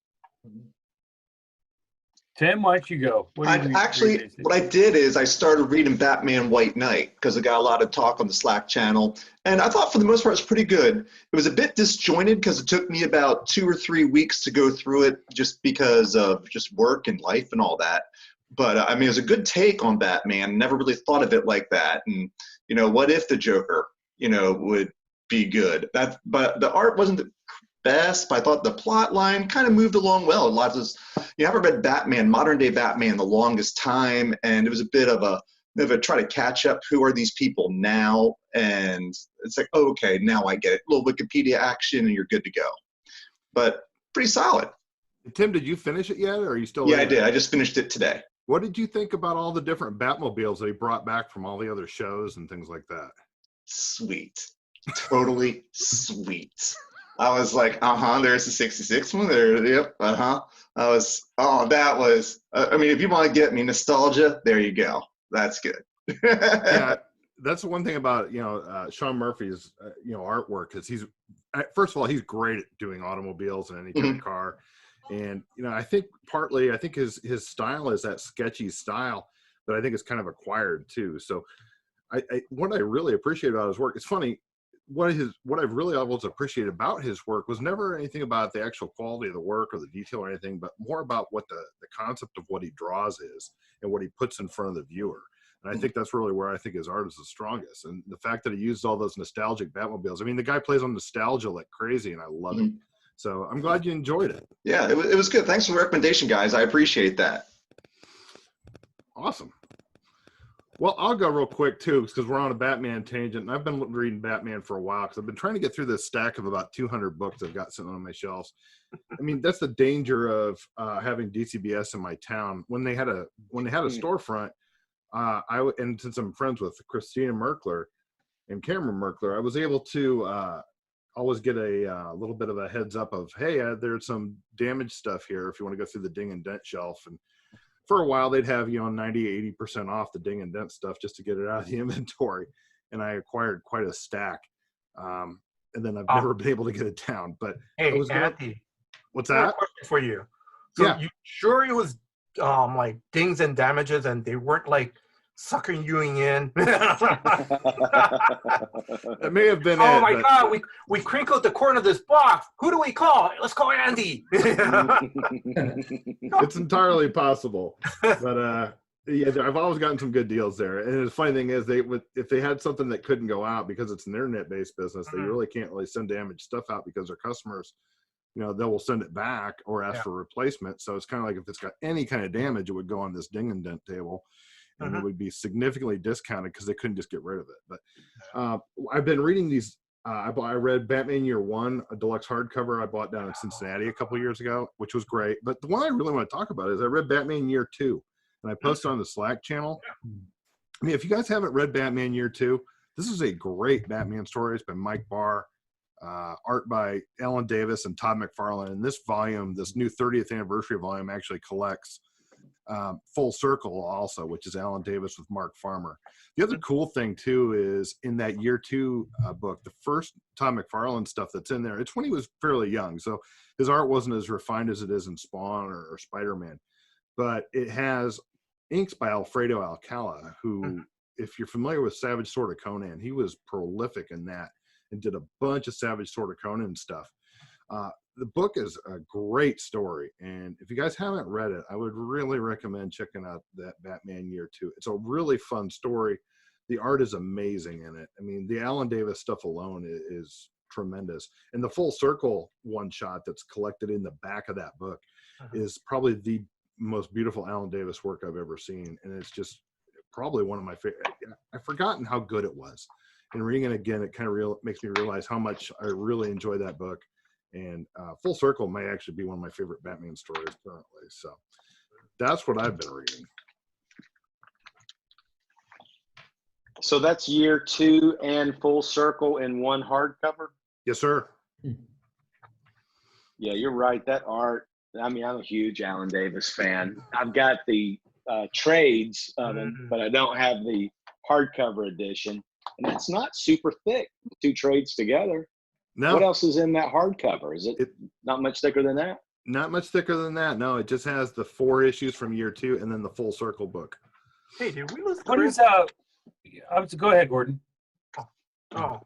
Tim, why don't you go? What what I did is I started reading Batman White Knight because I got a lot of talk on the Slack channel. And I thought for the most part it was pretty good. It was a bit disjointed because it took me about 2 or 3 weeks to go through it just because of just work and life and all that. But I mean, it was a good take on Batman. Never really thought of it like that. And, you know, what if the Joker, you know, would be good? But the art wasn't the best, but I thought the plot line kind of moved along well. You haven't read Batman, modern day Batman, the longest time, and it was a bit of a try to catch up. Who are these people now? And it's like, oh, okay, now I get it. A little Wikipedia action, and you're good to go. But pretty solid. Tim, did you finish it yet, or are you still? Yeah, I did. I just finished it today. What did you think about all the different Batmobiles that he brought back from all the other shows and things like that? Sweet, totally sweet. I was like, there's the 66 one there. Yep, that was, I mean, if you want to get me nostalgia, there you go. That's good. Yeah, that's the one thing about, Sean Murphy's, artwork is first of all, he's great at doing automobiles and any kind of car. And, I think his style is that sketchy style, but I think it's kind of acquired too. So what I really appreciate about his work, it's funny, what I've really always appreciated about his work was never anything about the actual quality of the work or the detail or anything, but more about what the concept of what he draws is and what he puts in front of the viewer. And I think that's really where I think his art is the strongest. And the fact that he used all those nostalgic Batmobiles, I mean, the guy plays on nostalgia like crazy, and I love it. So I'm glad you enjoyed it. Yeah, it was good. Thanks for the recommendation, guys. I appreciate that. Awesome. Well, I'll go real quick, too, because we're on a Batman tangent. And I've been reading Batman for a while because I've been trying to get through this stack of about 200 books I've got sitting on my shelves. I mean, that's the danger of having DCBS in my town. When they had a storefront, and since I'm friends with Christina Merkler and Cameron Merkler, I was able to always get a little bit of a heads up of, hey, there's some damaged stuff here if you want to go through the ding and dent shelf. And for a while, they'd have, 90, 80% off the ding and dent stuff just to get it out of the inventory. And I acquired quite a stack. And then I've never been able to get it down. But hey, Andy, what's that? Question for you. So yeah. You sure it was like dings and damages and they weren't like sucking you in? It may have been. Oh my God! We crinkled the corner of this box. Who do we call? Let's call Andy. It's entirely possible, but yeah, I've always gotten some good deals there. And the funny thing is, if they had something that couldn't go out because it's an internet-based business, they really can't send damaged stuff out because their customers, they will send it back or ask for replacement. So it's kind of like if it's got any kind of damage, it would go on this ding and dent table. And it would be significantly discounted because they couldn't just get rid of it. But I've been reading these. I read Batman Year One, a deluxe hardcover I bought down in Cincinnati a couple of years ago, which was great. But the one I really want to talk about is I read Batman Year Two, and I posted on the Slack channel. I mean, if you guys haven't read Batman Year Two, this is a great Batman story. It's by Mike Barr, art by Alan Davis and Todd McFarlane. And this volume, this new 30th anniversary volume, actually collects Full Circle also, which is Alan Davis with Mark Farmer. The other cool thing too is in that Year Two book, the first Todd McFarlane stuff that's in there, it's when he was fairly young, so his art wasn't as refined as it is in Spawn or Spider-Man, but it has inks by Alfredo Alcala, who, if you're familiar with Savage Sword of Conan, he was prolific in that and did a bunch of Savage Sword of Conan stuff. The book is a great story, and if you guys haven't read it, I would really recommend checking out that Batman Year Two. It's a really fun story. The art is amazing in it. I mean, the Alan Davis stuff alone is tremendous, and the Full Circle one shot that's collected in the back of that book is probably the most beautiful Alan Davis work I've ever seen, and it's just probably one of my favorite. I've forgotten how good it was, and reading it again, it kind of makes me realize how much I really enjoy that book. And Full Circle may actually be one of my favorite Batman stories currently. So that's what I've been reading. So that's Year Two and Full Circle in one hardcover? Yes, sir. Yeah, you're right. That art, I mean, I'm a huge Alan Davis fan. I've got the trades of them, but I don't have the hardcover edition. And it's not super thick, two trades together. No. What else is in that hardcover? Is it not much thicker than that? Not much thicker than that. No, it just has the 4 issues from year 2 and then the full circle book. Hey, did we lose What Chris? is go ahead, Gordon. Oh,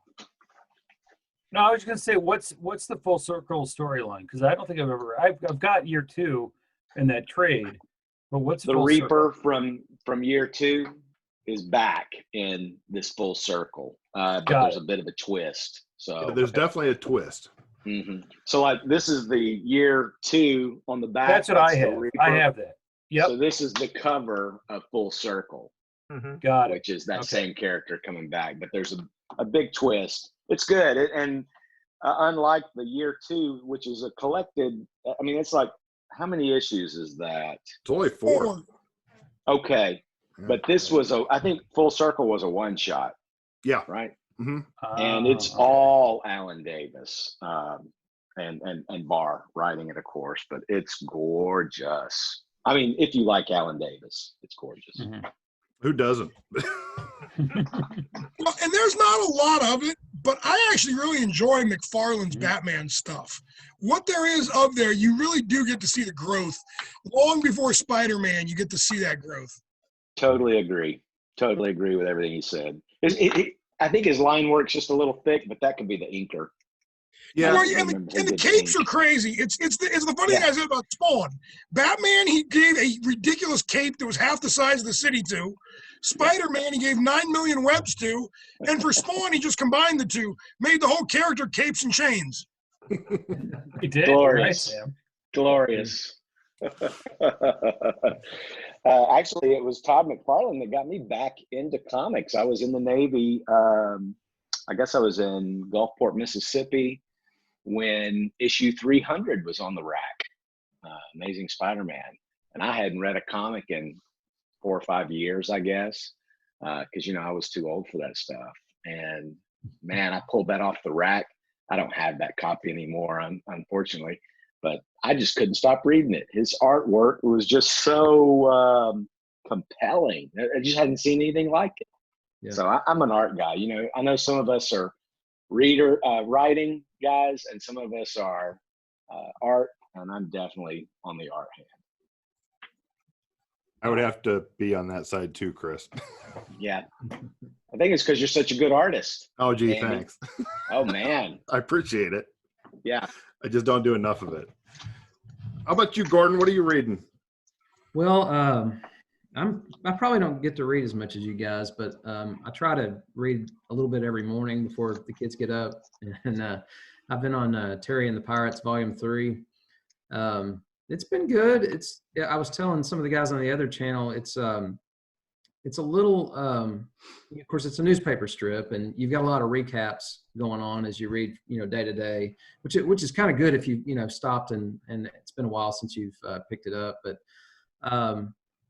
No, I was just gonna say, what's the full circle storyline? Because I don't think I've got year 2 in that trade, but what's The full Reaper circle? from year 2 is back in this full circle, but Got there's it. a bit of a twist. So Yeah, there's definitely a twist. So like this is the year 2 on the back. That's what I the have. Reaper. I have that. Yep. So this is the cover of Full Circle, Got it. which is that same character coming back, but there's a big twist. It's good, and unlike the year 2, which is a collected. I mean, it's like, how many issues is that? It's only 4. Okay, but this was I think Full Circle was a one shot. Yeah. Right. Mm-hmm. And it's all Alan Davis and Barr writing it, of course, but it's gorgeous. I mean, if you like Alan Davis, it's gorgeous. Who doesn't? Well, and there's not a lot of it, but I actually really enjoy McFarlane's Batman stuff. What there is of there, you really do get to see the growth. Long before Spider-Man, you get to see that growth. Totally agree. Totally agree with everything he said. I think his line work's just a little thick, but that could be the inker. Yeah. Well, and the capes are crazy. It's the funny thing I said about Spawn. Batman, he gave a ridiculous cape that was half the size of the city to. Spider-Man, he gave 9 million webs to. And for Spawn, he just combined the two, made the whole character capes and chains. He did. Glorious. Nice, Glorious. Actually, it was Todd McFarlane that got me back into comics. I was in the Navy. I guess I was in Gulfport, Mississippi, when issue 300 was on the rack, Amazing Spider-Man. And I hadn't read a comic in 4 or 5 years, I guess, because, I was too old for that stuff. And, man, I pulled that off the rack. I don't have that copy anymore, unfortunately, but I just couldn't stop reading it. His artwork was just so compelling. I just hadn't seen anything like it. Yeah. So I'm an art guy. I know some of us are writing guys, and some of us are art, and I'm definitely on the art hand. I would have to be on that side too, Chris. Yeah. I think it's because you're such a good artist. Oh, gee, Andy. thanks. Oh, man. I appreciate it. Yeah. I just don't do enough of it. How about you, Gordon? What are you reading? Well, I probably don't get to read as much as you guys, but I try to read a little bit every morning before the kids get up. And I've been on Terry and the Pirates, Volume 3. It's been good. I was telling some of the guys on the other channel, it's a little, of course, it's a newspaper strip, and you've got a lot of recaps going on as you read, day to day, which is kind of good if you stopped and it's been a while since you've picked it up, but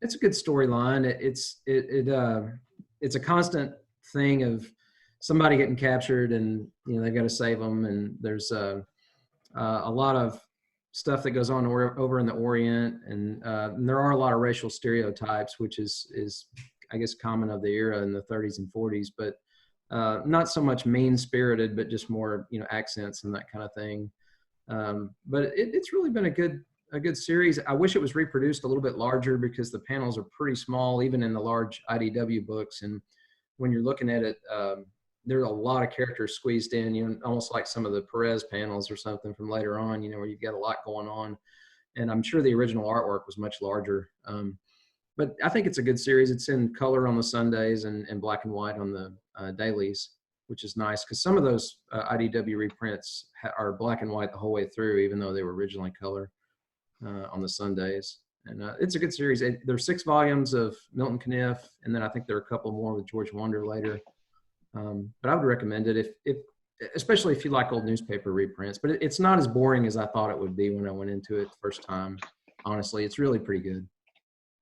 it's a good storyline. It's a constant thing of somebody getting captured, and they've got to save them, and there's a lot of stuff that goes on over in the Orient, and there are a lot of racial stereotypes, which is I guess common of the era in the 30s and 40s, but not so much mean-spirited, but just more accents and that kind of thing. But it's really been a good series. I wish it was reproduced a little bit larger because the panels are pretty small, even in the large IDW books. And when you're looking at it, there's a lot of characters squeezed in, almost like some of the Perez panels or something from later on, where you've got a lot going on. And I'm sure the original artwork was much larger. But I think it's a good series. It's in color on the Sundays and black and white on the dailies, which is nice because some of those IDW reprints are black and white the whole way through, even though they were originally color on the Sundays. And it's a good series. There's 6 volumes of Milton Caniff, and then I think there are a couple more with George Wonder later. But I would recommend it if especially if you like old newspaper reprints. But it's not as boring as I thought it would be when I went into it the first time. Honestly, it's really pretty good.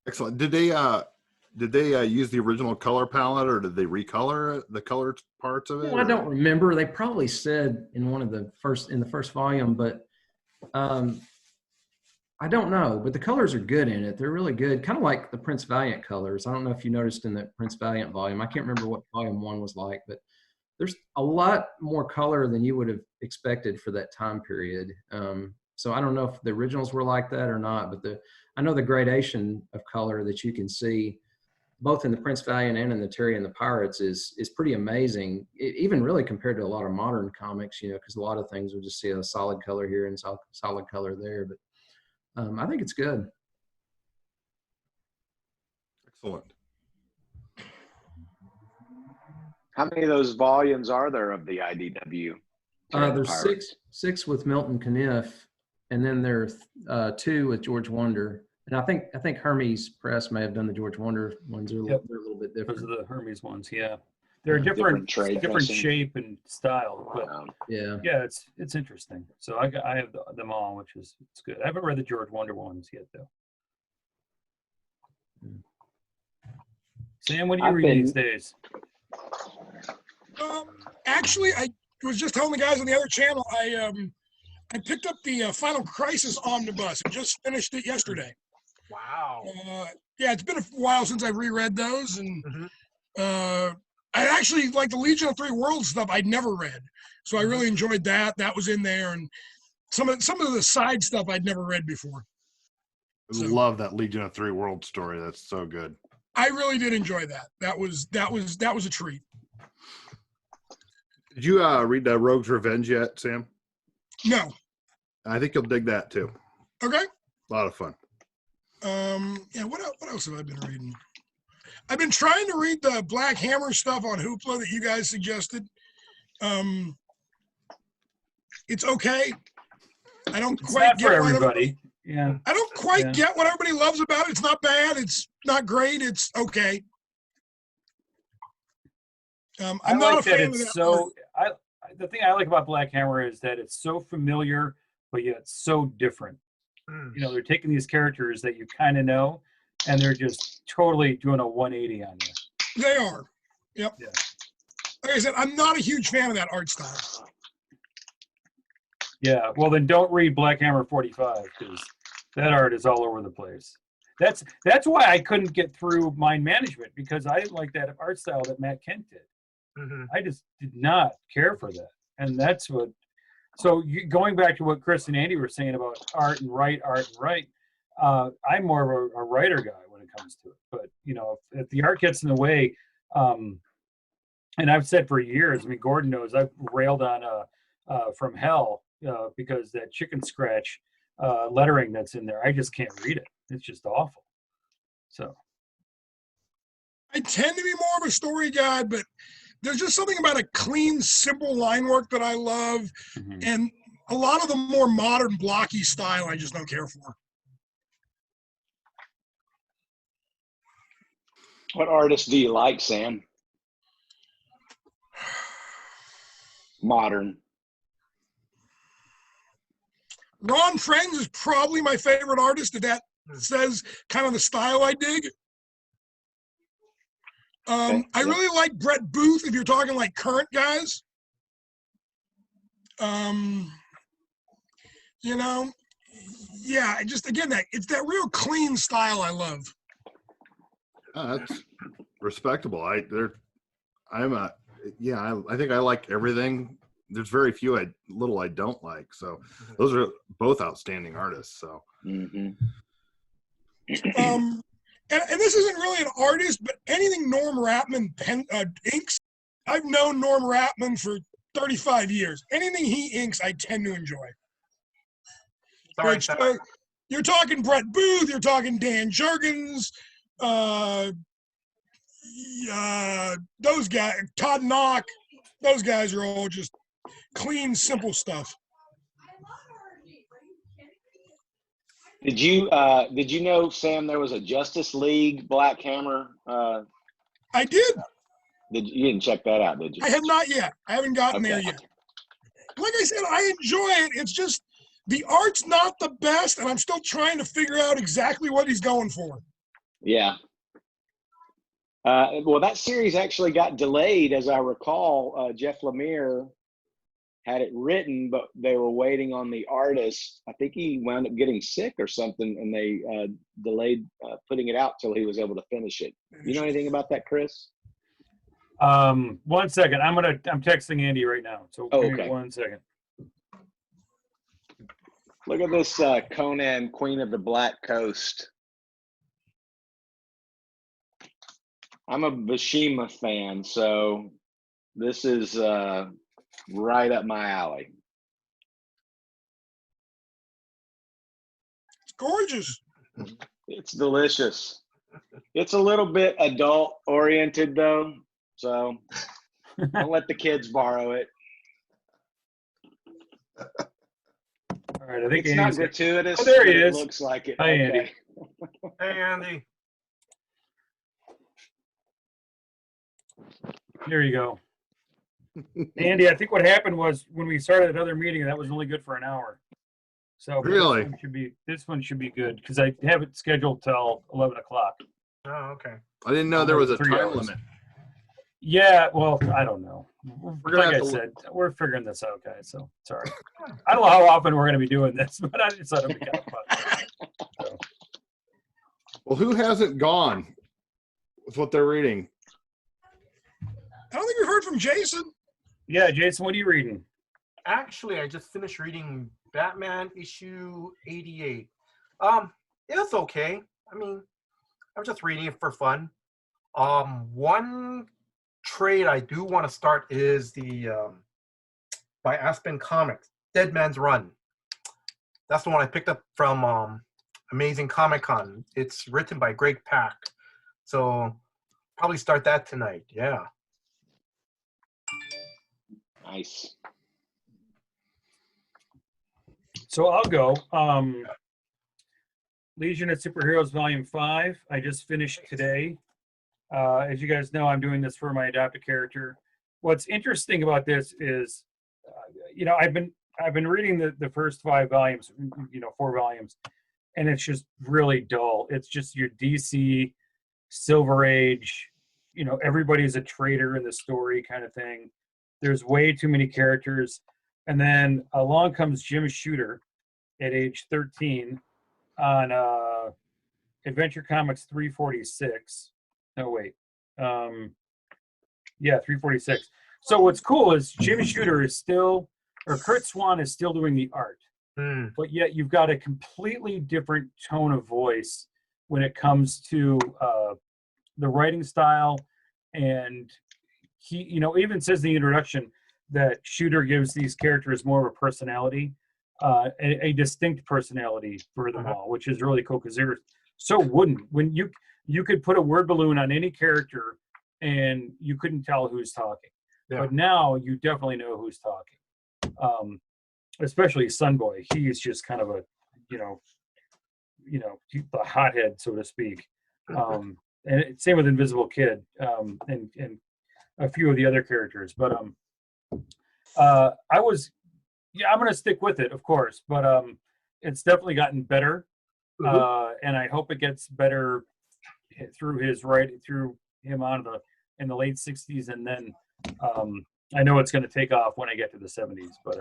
Excellent. Did they use the original color palette, or did they recolor the colored parts of it? Well, I don't remember. They probably said in the first volume, but I don't know. But the colors are good in it. They're really good, kind of like the Prince Valiant colors. I don't know if you noticed in the Prince Valiant volume. I can't remember what volume 1 was like, but there's a lot more color than you would have expected for that time period. So I don't know if the originals were like that or not, but I know the gradation of color that you can see both in the Prince Valiant and in the Terry and the Pirates is pretty amazing. Even really compared to a lot of modern comics, because a lot of things we'll just see a solid color here and solid color there. But I think it's good. Excellent. How many of those volumes are there of the IDW? There's six with Milton Caniff, and then there's 2 with George Wonder. And I think Hermes Press may have done the George Wonder ones. They're a little bit different. Those are the Hermes ones, yeah. They're different shape and style, but yeah, it's interesting. So I have them all, which is it's good. I haven't read the George Wonder ones yet, though. Sam, what do you read these days? Actually, I was just telling the guys on the other channel, I picked up the Final Crisis Omnibus and just finished it yesterday. Wow. Yeah, it's been a while since I've reread those, and I actually like the Legion of Three Worlds stuff I'd never read, so I really enjoyed that. That was in there, and some of the side stuff I'd never read before. I love that Legion of Three Worlds story. That's so good. I really did enjoy that. That was a treat. Did you read Rogue's Revenge yet, Sam? No. I think you'll dig that too. Okay. A lot of fun. Yeah. What else have I been reading? I've been trying to read the Black Hammer stuff on Hoopla that you guys suggested. It's okay. I don't quite get for everybody. Yeah. I don't quite get what everybody loves about it. It's not bad. It's not great. It's okay. I'm not a fan of that. The thing I like about Black Hammer is that it's so familiar, but yet so different. They're taking these characters that you kind of know, and they're just totally doing a 180 on you. They are. Yep. Yeah. Like I said, I'm not a huge fan of that art style. Yeah. Well, then don't read Black Hammer 45 because that art is all over the place. That's why I couldn't get through Mind Management, because I didn't like that art style that Matt Kent did. I just did not care for that. And that's what, going back to what Chris and Andy were saying about art and write, I'm more of a writer guy when it comes to it. But, if the art gets in the way, and I've said for years, Gordon knows, I've railed on From Hell because that chicken scratch lettering that's in there, I just can't read it. It's just awful. So I tend to be more of a story guy, but there's just something about a clean, simple line work that I love. And a lot of the more modern, blocky style, I just don't care for. What artists do you like, Sam? Modern. Ron Frenz is probably my favorite artist, if that says kind of the style I dig. I really like Brett Booth, if you're talking like current guys. It's that real clean style I love. That's respectable. I think I like everything. There's very few little I don't like. So those are both outstanding artists. So. And this isn't really an artist, but anything Norm Rapman inks, I've known Norm Rapman for 35 years. Anything he inks, I tend to enjoy. You're talking Brett Booth, you're talking Dan Jurgens, those guys, Todd Knock, those guys are all just clean, simple stuff. Did you know, Sam, there was a Justice League Black Hammer? I did. You didn't check that out, did you? I have not yet. I haven't gotten there yet. Like I said, I enjoy it. It's just the art's not the best, and I'm still trying to figure out exactly what he's going for. Yeah. Well, that series actually got delayed, as I recall. Jeff Lemire had it written, but they were waiting on the artist. I think he wound up getting sick or something, and they delayed putting it out till he was able to finish it. You know anything about that, Chris? 1 second. I'm texting Andy right now. So give me 1 second. Look at this Conan, Queen of the Black Coast. I'm a Bashima fan, so this is right up my alley. It's gorgeous. It's delicious. It's a little bit adult oriented though, so don't let the kids borrow it. All right, I think It's not Andy's gratuitous. Oh, there he but it is. looks like it. Hi, Okay. Andy. Hey, Andy. There you go. Andy, I think what happened was when we started another meeting, that was only good for an hour. So but Really? this one should be good because I have it scheduled till 11 o'clock. Oh, okay. I didn't know there was a 3 time hours. limit. Yeah, well, I don't know. We're gonna Like have I to said, we're figuring this out, guys. So sorry. I don't know how often we're going to be doing this, but I decided it'd be kind of fun. So, Well, who hasn't gone with what they're reading? I don't think we heard from Jason. yeah, Jason, what are you reading? Actually, I just finished reading Batman issue 88. It was okay. I mean, I'm just reading it for fun. One trade I do want to start is the by Aspen Comics, Dead Man's Run. That's the one I picked up from Amazing Comic Con. It's written by Greg Pak. So probably start that tonight. Yeah. Nice. So I'll go. Legion of Superheroes Volume 5. I just finished today. As you guys know, I'm doing this for my adopted character. What's interesting about this is, I've been reading the first 5 volumes, 4 volumes, and it's just really dull. It's just your DC, Silver Age, everybody's a traitor in the story kind of thing. There's way too many characters. And then along comes Jim Shooter at age 13 on Adventure Comics 346. No, wait. 346. So what's cool is Jim Shooter is still, or Kurt Swan is still doing the art. But yet you've got a completely different tone of voice when it comes to the writing style. And he, even says in the introduction that Shooter gives these characters more of a personality, a distinct personality for them all, which is really cool because they're so wooden. When you could put a word balloon on any character and you couldn't tell who's talking. Yeah. But now you definitely know who's talking. Especially Sunboy. He's just kind of a, the hothead, so to speak. And same with Invisible Kid, and a few of the other characters. But I'm going to stick with it, of course. But it's definitely gotten better, and I hope it gets better through him in the late 60s, and then I know it's going to take off when I get to the 70s. But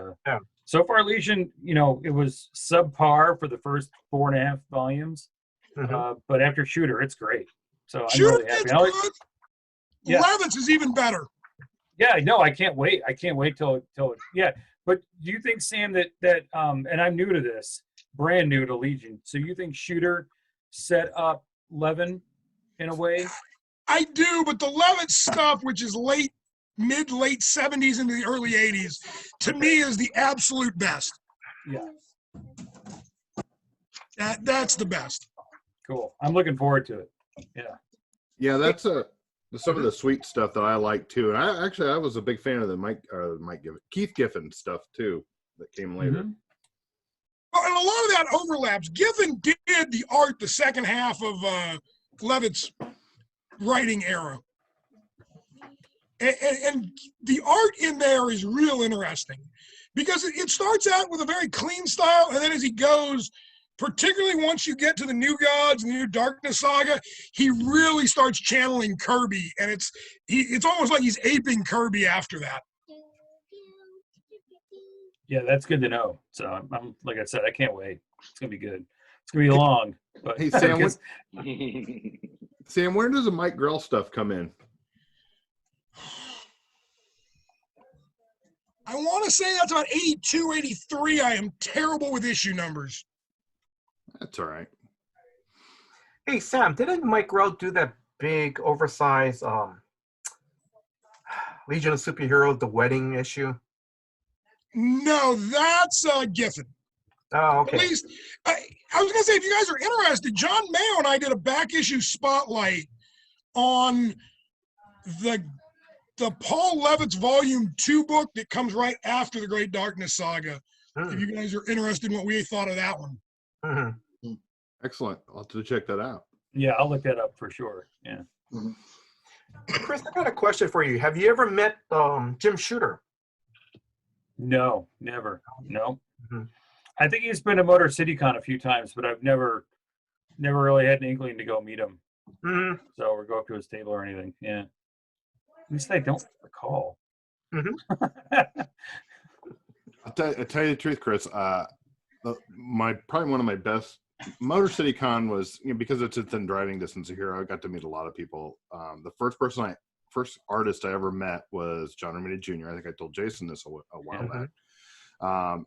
so far, Legion, it was subpar for the first 4.5 volumes, but after Shooter, it's great. So I'm Shooter really happy. Good. Yeah. Levitt's is even better. Yeah, no, I can't wait. I can't wait till yeah. But do you think, Sam, that and I'm new to this, brand new to Legion, so you think Shooter set up Levin in a way? I do, but the Levitt stuff, which is late 70s into the early 80s, to me is the absolute best. Yeah. That's the best. Cool. I'm looking forward to it. Yeah. Yeah, that's some of the sweet stuff that I like too. And I was a big fan of the Keith Giffen stuff too that came later. Well, and a lot of that overlaps. Giffen did the art the second half of Levitt's writing era. And the art in there is real interesting because it starts out with a very clean style, and then as he goes, particularly once you get to the New Gods and the New Darkness saga, he really starts channeling Kirby, and it's almost like he's aping Kirby after that. Yeah, that's good to know. So I'm like I said, I can't wait. It's gonna be good. It's gonna be long. But hey, Sam, Sam, where does the Mike Grell stuff come in? I want to say that's about 82, 83. I am terrible with issue numbers. That's all right. Hey, Sam, didn't Mike Rowe do that big, oversized Legion of Superheroes, the wedding issue? No, that's Giffen. Oh, okay. At least, I was going to say, if you guys are interested, John Mayo and I did a back issue spotlight on the Paul Levitz Volume 2 book that comes right after the Great Darkness Saga. If you guys are interested in what we thought of that one. Mm-hmm. Excellent. I'll have to check that out. Yeah, I'll look that up for sure. Yeah. Mhm. Chris, I got a question for you. Have you ever met Jim Shooter? No, never. No. Mhm. I think he's been to Motor City Con a few times, but I've never really had an inkling to go meet him. Mm-hmm. So or go up to his table or anything. Yeah. At least I don't recall. Mm-hmm. I'll tell you the truth, Chris. Probably one of my best Motor City Con was, because it's within driving distance here. I got to meet a lot of people. The first artist I ever met was John Romita Jr. I think I told Jason this a while back.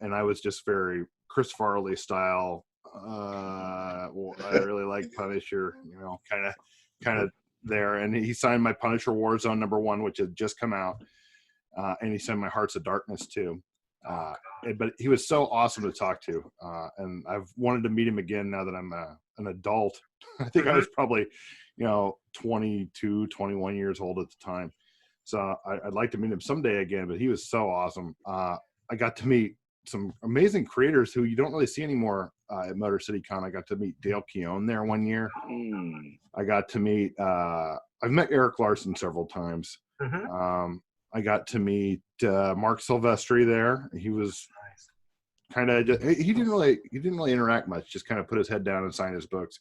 And I was just very Chris Farley style. I really like Punisher, kind of there. And he signed my Punisher Warzone #1, which had just come out. And he signed my Hearts of Darkness too. But he was so awesome to talk to. And I've wanted to meet him again now that I'm an adult. I think I was probably, 22, 21 years old at the time. So I'd like to meet him someday again, but he was so awesome. I got to meet some amazing creators who you don't really see anymore at Motor City Con. I got to meet Dale Keown there one year. I got to meet, I've met Eric Larson several times. I got to meet Mark Silvestri there. He was kind of, he didn't really interact much, just kind of put his head down and sign his books.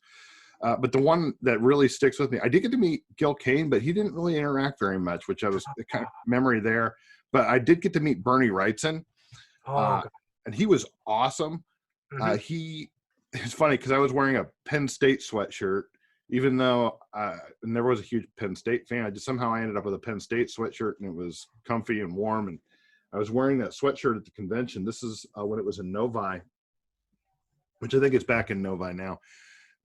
But the one that really sticks with me, I did get to meet Gil Kane, but he didn't really interact very much, which I was kind of memory there. But I did get to meet Bernie Wrightson, and he was awesome. It's funny because I was wearing a Penn State sweatshirt, even though I never was a huge Penn State fan. Somehow I ended up with a Penn State sweatshirt, and it was comfy and warm. And I was wearing that sweatshirt at the convention. This is when it was in Novi, which I think it's back in Novi now,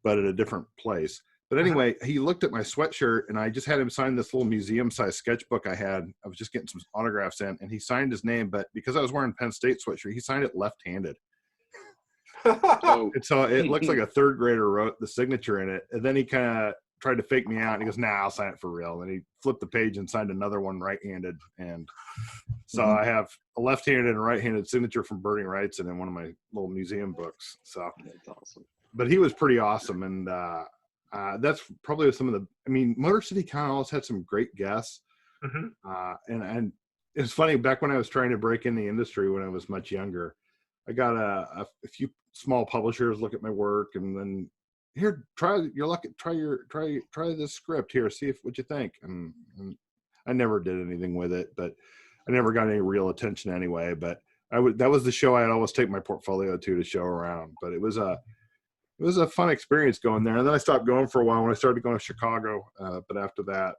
but at a different place. But anyway, he looked at my sweatshirt, and I just had him sign this little museum-sized sketchbook I had. I was just getting some autographs in, and he signed his name. But because I was wearing Penn State sweatshirt, he signed it left-handed. And so it looks like a third grader wrote the signature in it. And then he kind of tried to fake me out. And he goes, "Nah, I'll sign it for real." And he flipped the page and signed another one right-handed. And so I have a left-handed and right-handed signature from Bernie Wrightson in one of my little museum books. So that's awesome. But he was pretty awesome. And that's probably some of the, Motor City Con always had some great guests. And it's funny, back when I was trying to break in the industry when I was much younger, I got a few small publishers look at my work and then, "Here, try your luck, try this script here, see what you think." And I never did anything with it, but I never got any real attention anyway. But that was the show I'd always take my portfolio to show around. But it was a fun experience going there. And then I stopped going for a while when I started going to Chicago. But after that,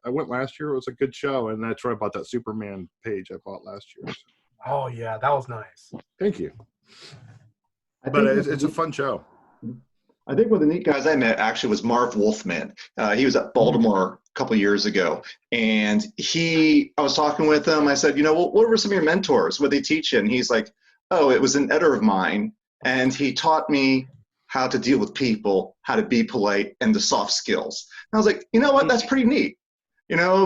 I went last year. It was a good show. And that's where I bought that Superman page I bought last year. So. Oh, yeah, that was nice. Thank you. But it's a fun show. I think one of the neat guys I met actually was Marv Wolfman. He was at Baltimore a couple of years ago. And I was talking with him. I said, what were some of your mentors? What they teach you? And he's like, "Oh, it was an editor of mine. And he taught me how to deal with people, how to be polite, and the soft skills." And I was like, you know what? That's pretty neat.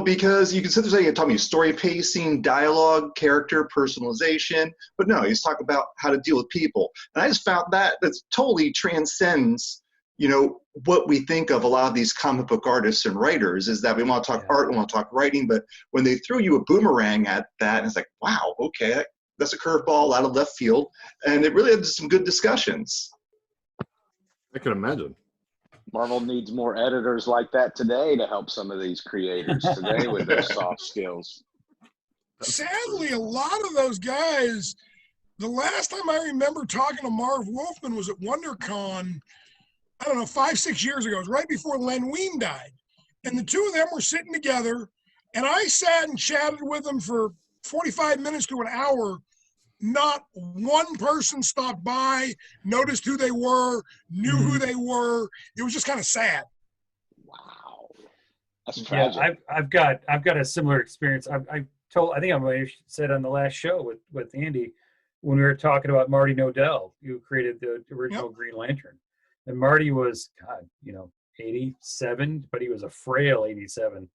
Because you can sit there and say, "You taught me story pacing, dialogue, character, personalization." But no, he's talking about how to deal with people. And I just found that totally transcends, what we think of a lot of these comic book artists and writers, is that we want to talk art, we want to talk writing, but when they throw you a boomerang at that, it's like, wow, okay, that's a curveball out of left field. And it really had some good discussions. I can imagine. Marvel needs more editors like that today to help some of these creators today with their soft skills. Sadly, a lot of those guys, the last time I remember talking to Marv Wolfman was at WonderCon, 5-6 years ago. It was right before Len Wein died. And the two of them were sitting together, and I sat and chatted with them for 45 minutes to an hour, not one person stopped by, noticed who they were, knew who they were. It was just kind of sad. Wow. That's tragic. Yeah, I've got a similar experience. I think I might have said on the last show with Andy when we were talking about Marty Nodell, who created the original Green Lantern. And Marty was, God, 87, but he was a frail 87.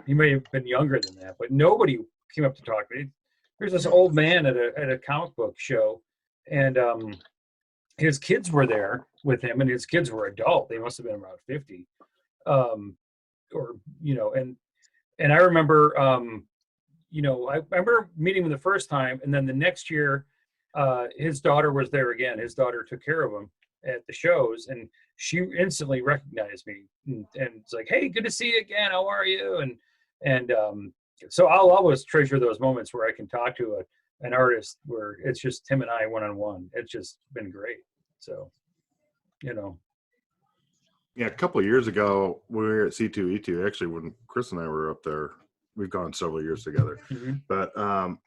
He may have been younger than that, but nobody came up to talk to me. There's this old man at a comic book show, and his kids were there with him, and his kids were adult. They must have been around 50. And I remember, I remember meeting him the first time, and then the next year, his daughter was there again. His daughter took care of him at the shows, and she instantly recognized me and it's like, "Hey, good to see you again. How are you?" And so I'll always treasure those moments where I can talk to an artist where it's just him and I one-on-one. It's just been great. So, Yeah, a couple of years ago, we were at C2E2. Actually, when Chris and I were up there, we've gone several years together. But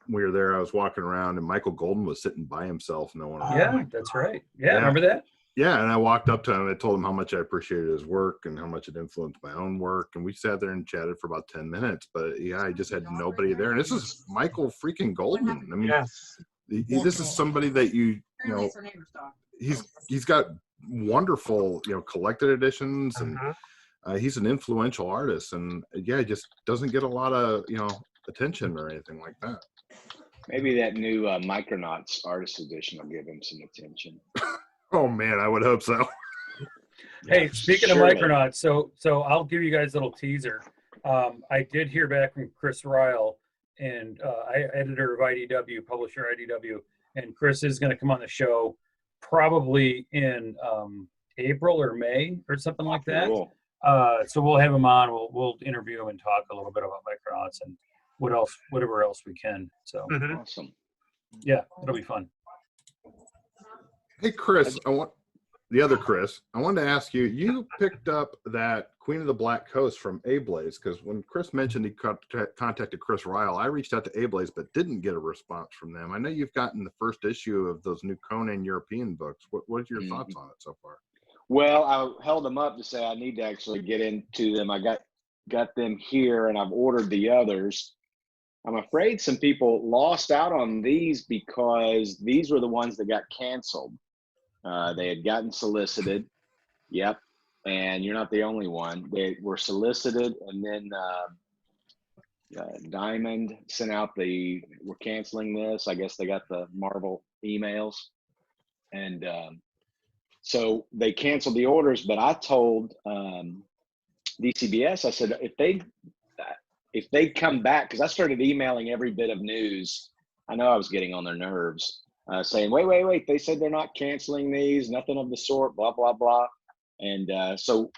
we were there. I was walking around, and Michael Golden was sitting by himself. No one. Yeah, that's right. Yeah, remember that? Yeah, and I walked up to him and I told him how much I appreciated his work and how much it influenced my own work. And we sat there and chatted for about 10 minutes. But yeah, I just had nobody there. And this is Michael freaking Golden. I mean, this is somebody that he's got wonderful, collected editions, and he's an influential artist. And yeah, he just doesn't get a lot of, attention or anything like that. Maybe that new Micronauts artist edition will give him some attention. Oh man, I would hope so. Hey, speaking of Micronauts, so I'll give you guys a little teaser. I did hear back from Chris Ryle, and editor of IDW, publisher IDW, and Chris is going to come on the show probably in April or May or something like that. Cool. So we'll have him on. We'll interview him and talk a little bit about Micronauts and whatever else we can. So awesome. Yeah, it'll be fun. Hey, Chris, I wanted to ask you, you picked up that Queen of the Black Coast from A-Blaze, because when Chris mentioned he contacted Chris Ryle, I reached out to A-Blaze but didn't get a response from them. I know you've gotten the first issue of those new Conan European books. What's your thoughts on it so far? Well, I held them up to say I need to actually get into them. I got them here, and I've ordered the others. I'm afraid some people lost out on these because these were the ones that got canceled. They had gotten solicited. Yep. And you're not the only one. They were solicited, and then Diamond sent out we're canceling this. I guess they got the Marvel emails. And so they canceled the orders, but I told DCBS, I said, if they come back, because I started emailing every bit of news. I know I was getting on their nerves. Saying, wait, they said they're not canceling these, nothing of the sort, blah, blah, blah. And so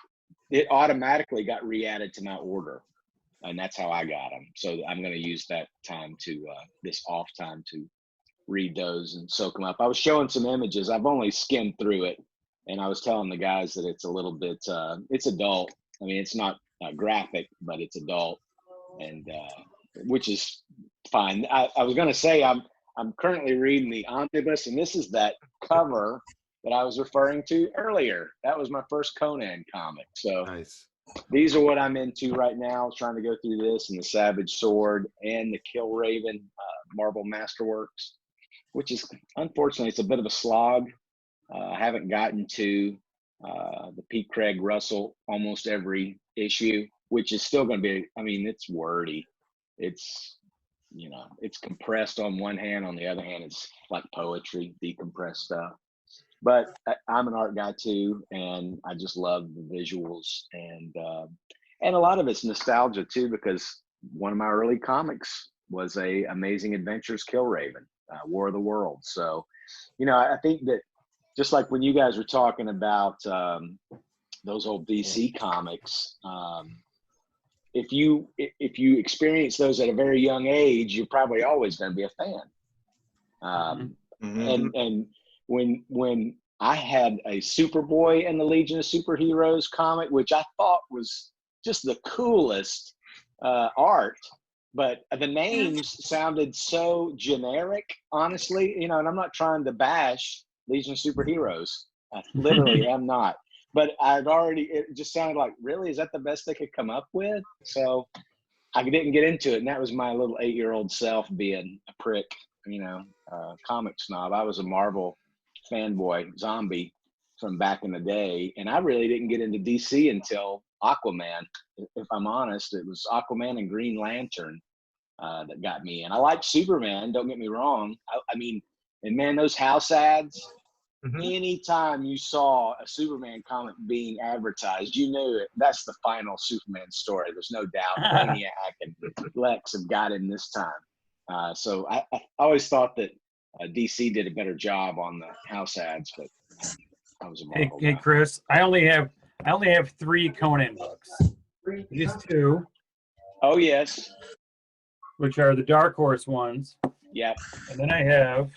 it automatically got re-added to my order, and that's how I got them. So I'm going to use that time this off time to read those and soak them up. I was showing some images. I've only skimmed through it, and I was telling the guys that it's a little bit, it's adult. I mean, it's not graphic, but it's adult, and which is fine. I was going to say, I'm currently reading the omnibus, and this is that cover that I was referring to earlier. That was my first Conan comic. So nice. These are what I'm into right now, trying to go through this and the Savage Sword and the Kill Raven Marvel Masterworks, which is, unfortunately, it's a bit of a slog. I haven't gotten to the Pete Craig Russell almost every issue, which is still going to be, I mean, it's wordy. It's compressed on one hand. On the other hand, it's like poetry, decompressed stuff. But I'm an art guy too, and I just love the visuals, and a lot of it's nostalgia too, because one of my early comics was a Amazing Adventures Kill Raven, War of the Worlds. So, I think that just like when you guys were talking about those old DC comics, if you experience those at a very young age, you're probably always going to be a fan. And when I had a Superboy and the Legion of Superheroes comic, which I thought was just the coolest art, but the names sounded so generic, honestly, and I'm not trying to bash Legion of Superheroes. I literally am not. But it just sounded like, really, is that the best they could come up with? So I didn't get into it. And that was my little 8-year-old self being a prick, comic snob. I was a Marvel fanboy, zombie from back in the day. And I really didn't get into DC until Aquaman. If I'm honest, it was Aquaman and Green Lantern that got me in. I like Superman, don't get me wrong. And man, those house ads, anytime you saw a Superman comic being advertised, you knew it. That's the final Superman story. There's no doubt. Brainiac and Lex have got him this time. So I always thought that DC did a better job on the house ads, but I was a Marvel Hey, guy. Chris, I only have 3 Conan books. These 2. Oh yes. Which are the Dark Horse ones. Yep. And then I have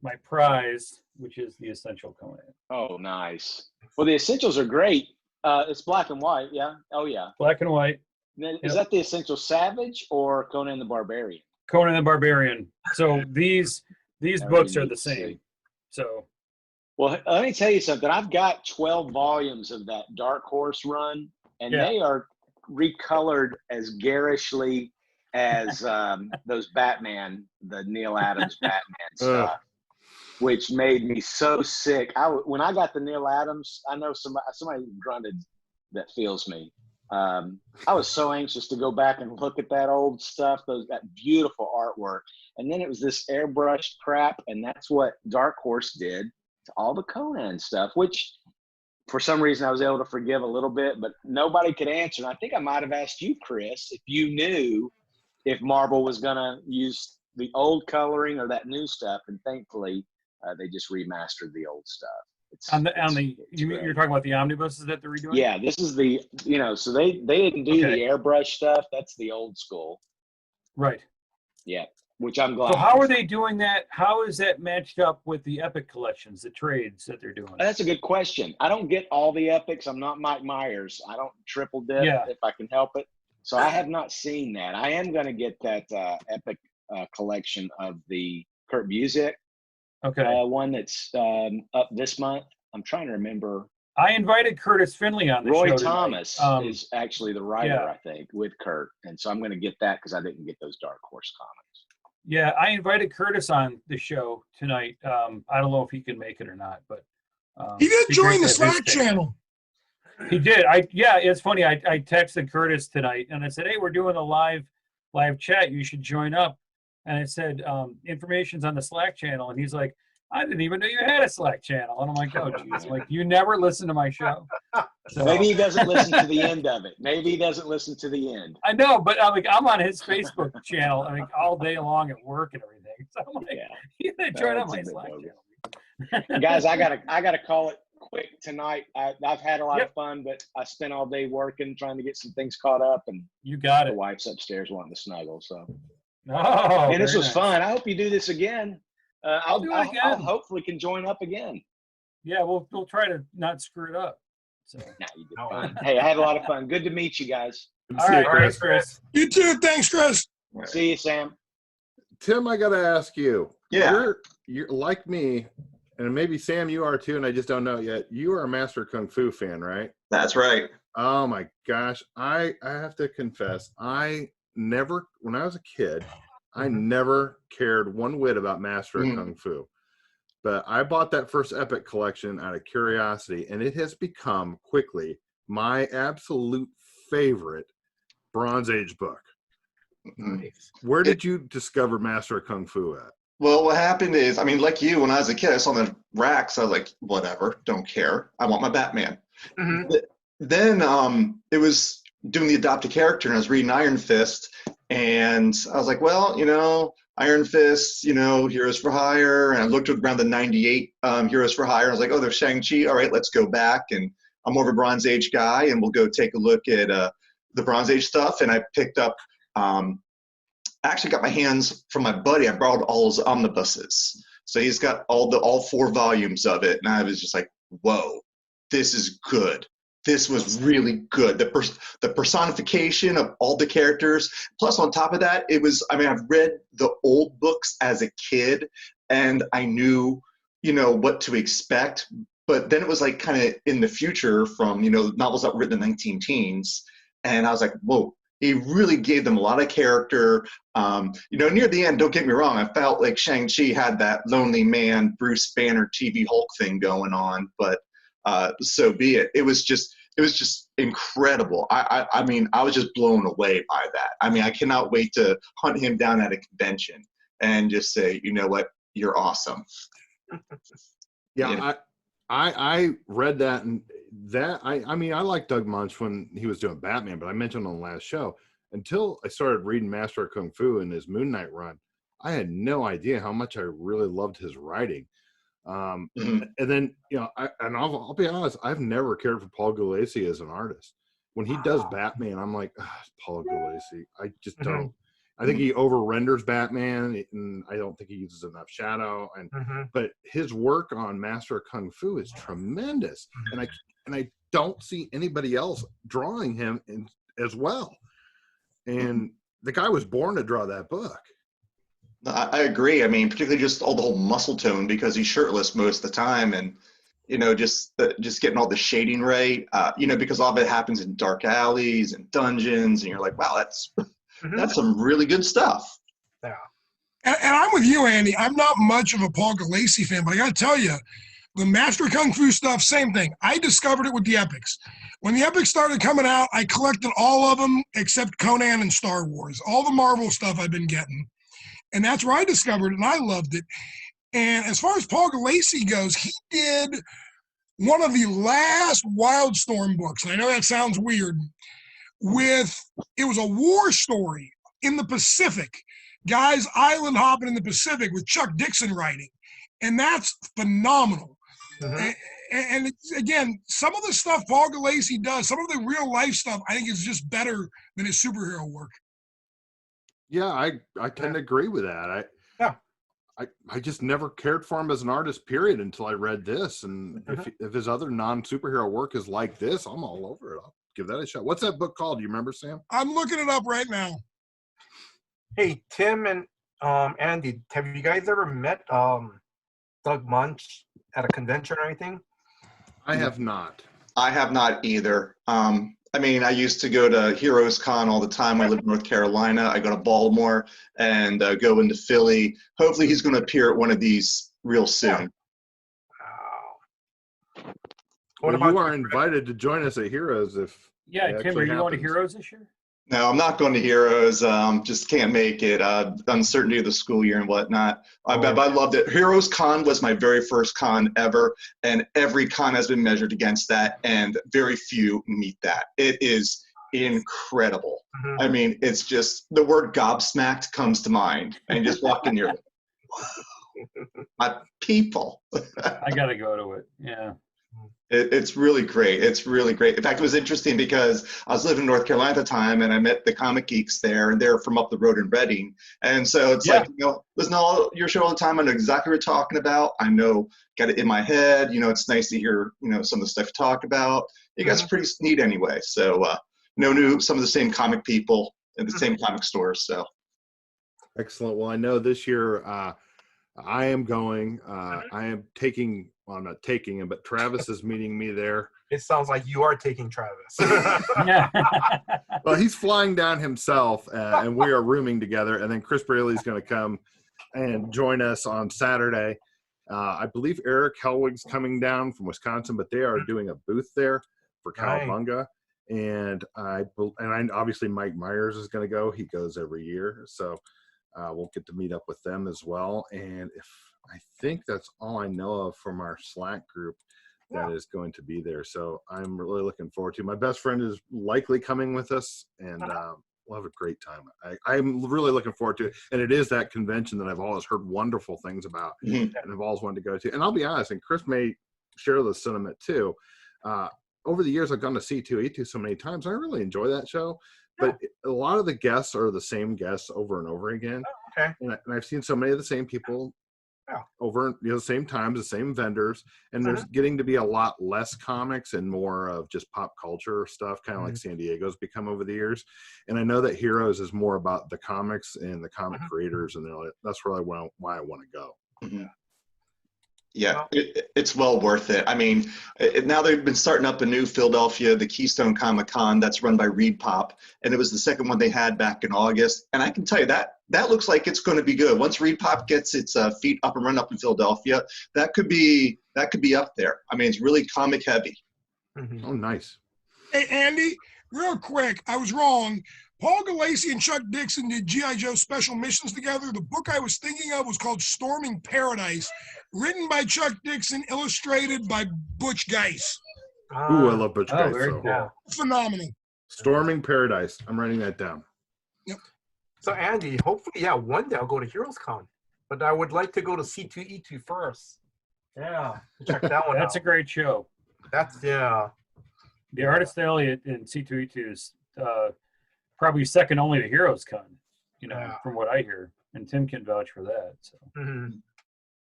my prize, which is the Essential Conan. Oh, nice. Well, the Essentials are great. It's black and white, yeah? Oh, yeah. Black and white. Is that the Essential Savage or Conan the Barbarian? Conan the Barbarian. So these books are the same. So. Well, let me tell you something. I've got 12 volumes of that Dark Horse run, and they are recolored as garishly as those Batman, the Neil Adams Batman stuff, which made me so sick. When I got the Neil Adams, I know somebody grunted that feels me. I was so anxious to go back and look at that old stuff, that beautiful artwork. And then it was this airbrushed crap, and that's what Dark Horse did to all the Conan stuff, which for some reason I was able to forgive a little bit, but nobody could answer. And I think I might have asked you, Chris, if you knew if Marvel was going to use the old coloring or that new stuff. And thankfully, they just remastered the old stuff. You're talking about the omnibuses that they're redoing? Yeah, this is so they didn't do the airbrush stuff. That's the old school. Right. Yeah, which I'm glad. So how are they doing that? How is that matched up with the Epic collections, the trades that they're doing? That's a good question. I don't get all the Epics. I'm not Mike Myers. I don't triple dip if I can help it. So I have not seen that. I am going to get that Epic collection of the Kurt Busiek one that's up this month. I'm trying to remember. I invited Curtis Finley on the show. Roy Thomas is actually the writer, I think, with Kurt. And so I'm going to get that because I didn't get those Dark Horse comics. Yeah, I invited Curtis on the show tonight. I don't know if he can make it or not, but he did join the Slack channel. He did. It's funny. I texted Curtis tonight and I said, "Hey, we're doing a live chat. You should join up." And I said, "Information's on the Slack channel." And he's like, "I didn't even know you had a Slack channel." And I'm like, "Oh, geez, like you never listen to my show." So, maybe he doesn't listen to the end of it. Maybe he doesn't listen to the end. I know, but I'm on his Facebook channel, all day long at work and everything. So I'm like, you gotta join up my Slack channel. Guys, I gotta call it quick tonight. I've had a lot of fun, but I spent all day working, trying to get some things caught up, and you got the wife's upstairs wanting to snuggle. So, and this was fun. I hope you do this again. I'll do it again. I'll hopefully can join up again. Yeah, we'll try to not screw it up. So, you did fine. Hey, I had a lot of fun. Good to meet you guys. All right, Chris. You too. Thanks, Chris. See you, Sam. Tim, I got to ask you. Yeah. You're like me, and maybe Sam, you are too, and I just don't know it yet. You are a Master Kung Fu fan, right? That's right. Oh my gosh. I have to confess, when I was a kid, I never cared one whit about Master of Kung Fu. But I bought that first Epic collection out of curiosity, and it has become quickly my absolute favorite Bronze Age book. Where did you discover Master of Kung Fu at? Well, what happened is, like you, when I was a kid, I saw the racks. I was like, whatever, don't care. I want my Batman. Then it was doing the adopted character, and I was reading Iron Fist, and I was like, well, Iron Fist, Heroes for Hire, and I looked around the 98 Heroes for Hire. I was like, oh, there's Shang-Chi. All right, let's go back, and I'm more of a Bronze Age guy, and we'll go take a look at the Bronze Age stuff. And I picked up, I actually got my hands from my buddy. I borrowed all his omnibuses, so he's got all 4 volumes of it, and I was just like, whoa, this is good. this was really good. The personification of all the characters. Plus, on top of that, it was, I mean, I've read the old books as a kid, and I knew, you know, what to expect. But then it was like kind of in the future from, you know, novels that were written in the 19 teens. And I was like, whoa, he really gave them a lot of character. You know, near the end, don't get me wrong, I felt like Shang-Chi had that lonely man, Bruce Banner TV Hulk thing going on, but so be it. It was just incredible. I mean, I was just blown away by that. I mean, I cannot wait to hunt him down at a convention and just say, you know what, you're awesome. Yeah, You know? I read that, and that I mean, I liked Doug Munch when he was doing Batman, but I mentioned on the last show, until I started reading Master of Kung Fu and his Moon Knight run, I had no idea how much I really loved his writing. And then, you know, I'll be honest, I've never cared for Paul Gulacy as an artist. When he does Batman, I'm like, Paul Gulacy. I just don't. I think he over renders Batman, and I don't think he uses enough shadow. And but his work on Master of Kung Fu is tremendous, and I don't see anybody else drawing him as well. And the guy was born to draw that book. I agree. I mean, particularly just all the whole muscle tone, because he's shirtless most of the time, and you know, just getting all the shading right. You know, because all of it happens in dark alleys and dungeons, and you're like, wow, that's some really good stuff. Yeah. And I'm with you, Andy. I'm not much of a Paul Gulacy fan, but I got to tell you, the Master Kung Fu stuff, same thing. I discovered it with the Epics. When the Epics started coming out, I collected all of them except Conan and Star Wars. All the Marvel stuff I've been getting. And that's where I discovered it, and I loved it. And as far as Paul Gulacy goes, he did one of the last Wildstorm books. I know that sounds weird. It was a war story in the Pacific. Guys island hopping in the Pacific with Chuck Dixon writing. And that's phenomenal. And again, some of the stuff Paul Gulacy does, some of the real life stuff, I think is just better than his superhero work. Yeah, I tend to agree with that. I just never cared for him as an artist, period, until I read this. And if his other non-superhero work is like this, I'm all over it. I'll give that a shot. What's that book called? Do you remember, Sam? I'm looking it up right now. Hey, Tim and Andy, have you guys ever met Doug Munch at a convention or anything? I have not. I have not either. I mean, I used to go to Heroes Con all the time. I live in North Carolina. I go to Baltimore and go into Philly. Hopefully he's going to appear at one of these real soon. Well, you are invited to join us at Heroes if Tim, are you going to Heroes this year? No, I'm not going to Heroes. Just can't make it. Uncertainty of the school year and whatnot. I loved it. Heroes Con was my very first con ever, and every con has been measured against that, and very few meet that. It is incredible. I mean, it's just the word gobsmacked comes to mind, and just walk in here. My people. I got to go to it. Yeah. It's really great. It's really great. In fact, it was interesting because I was living in North Carolina at the time, and I met the comic geeks there, and they're from up the road in Reading. And so it's like, you know, listen to your show all the time. I know exactly what you're talking about. I know, got it in my head. You know, it's nice to hear, you know, some of the stuff you talk about. You guys are pretty neat anyway. So, knew some of the same comic people in the same comic stores. So excellent. Well, I know this year I am going. I am taking. Well, I'm not taking him, but Travis is meeting me there. It sounds like you are taking Travis. Well, he's flying down himself, and we are rooming together. And then Chris Braley's going to come and join us on Saturday. I believe Eric Helwig's coming down from Wisconsin, but they are doing a booth there for Cowabunga. And I obviously Mike Myers is going to go. He goes every year, so we'll get to meet up with them as well. And I think that's all I know of from our Slack group that is going to be there. So I'm really looking forward to it. My best friend is likely coming with us, and we'll have a great time. I'm really looking forward to it. And it is that convention that I've always heard wonderful things about and I've always wanted to go to. And I'll be honest, and Chris may share the sentiment too. Over the years, I've gone to C2E2 so many times. I really enjoy that show. But a lot of the guests are the same guests over and over again. And I've seen so many of the same people over the same times, the same vendors, and there's getting to be a lot less comics and more of just pop culture stuff, kind of like San Diego's become over the years. And I know that Heroes is more about the comics and the comic creators, and that's really why I want to go. Yeah, it's well worth it. I mean, now they've been starting up a new Philadelphia, the Keystone Comic Con, that's run by Reed Pop, and it was the second one they had back in August. And I can tell you that looks like it's going to be good. Once Reed Pop gets its feet up and running up in Philadelphia, that could be up there. I mean, it's really comic heavy. Oh, nice. Hey, Andy, real quick, I was wrong. Paul Galassi and Chuck Dixon did G.I. Joe Special Missions together. The book I was thinking of was called Storming Paradise, written by Chuck Dixon, illustrated by Butch Geis. Ooh, I love Butch Geis. Very cool. Phenomenal. Storming Paradise. I'm writing that down. Yep. So Andy, hopefully, one day I'll go to Heroes Con, but I would like to go to C2E2 first. Yeah, check that one out. That's a great show. The Artist Alley in C2E2 is probably second only to Heroes Con, from what I hear, and Tim can vouch for that. So.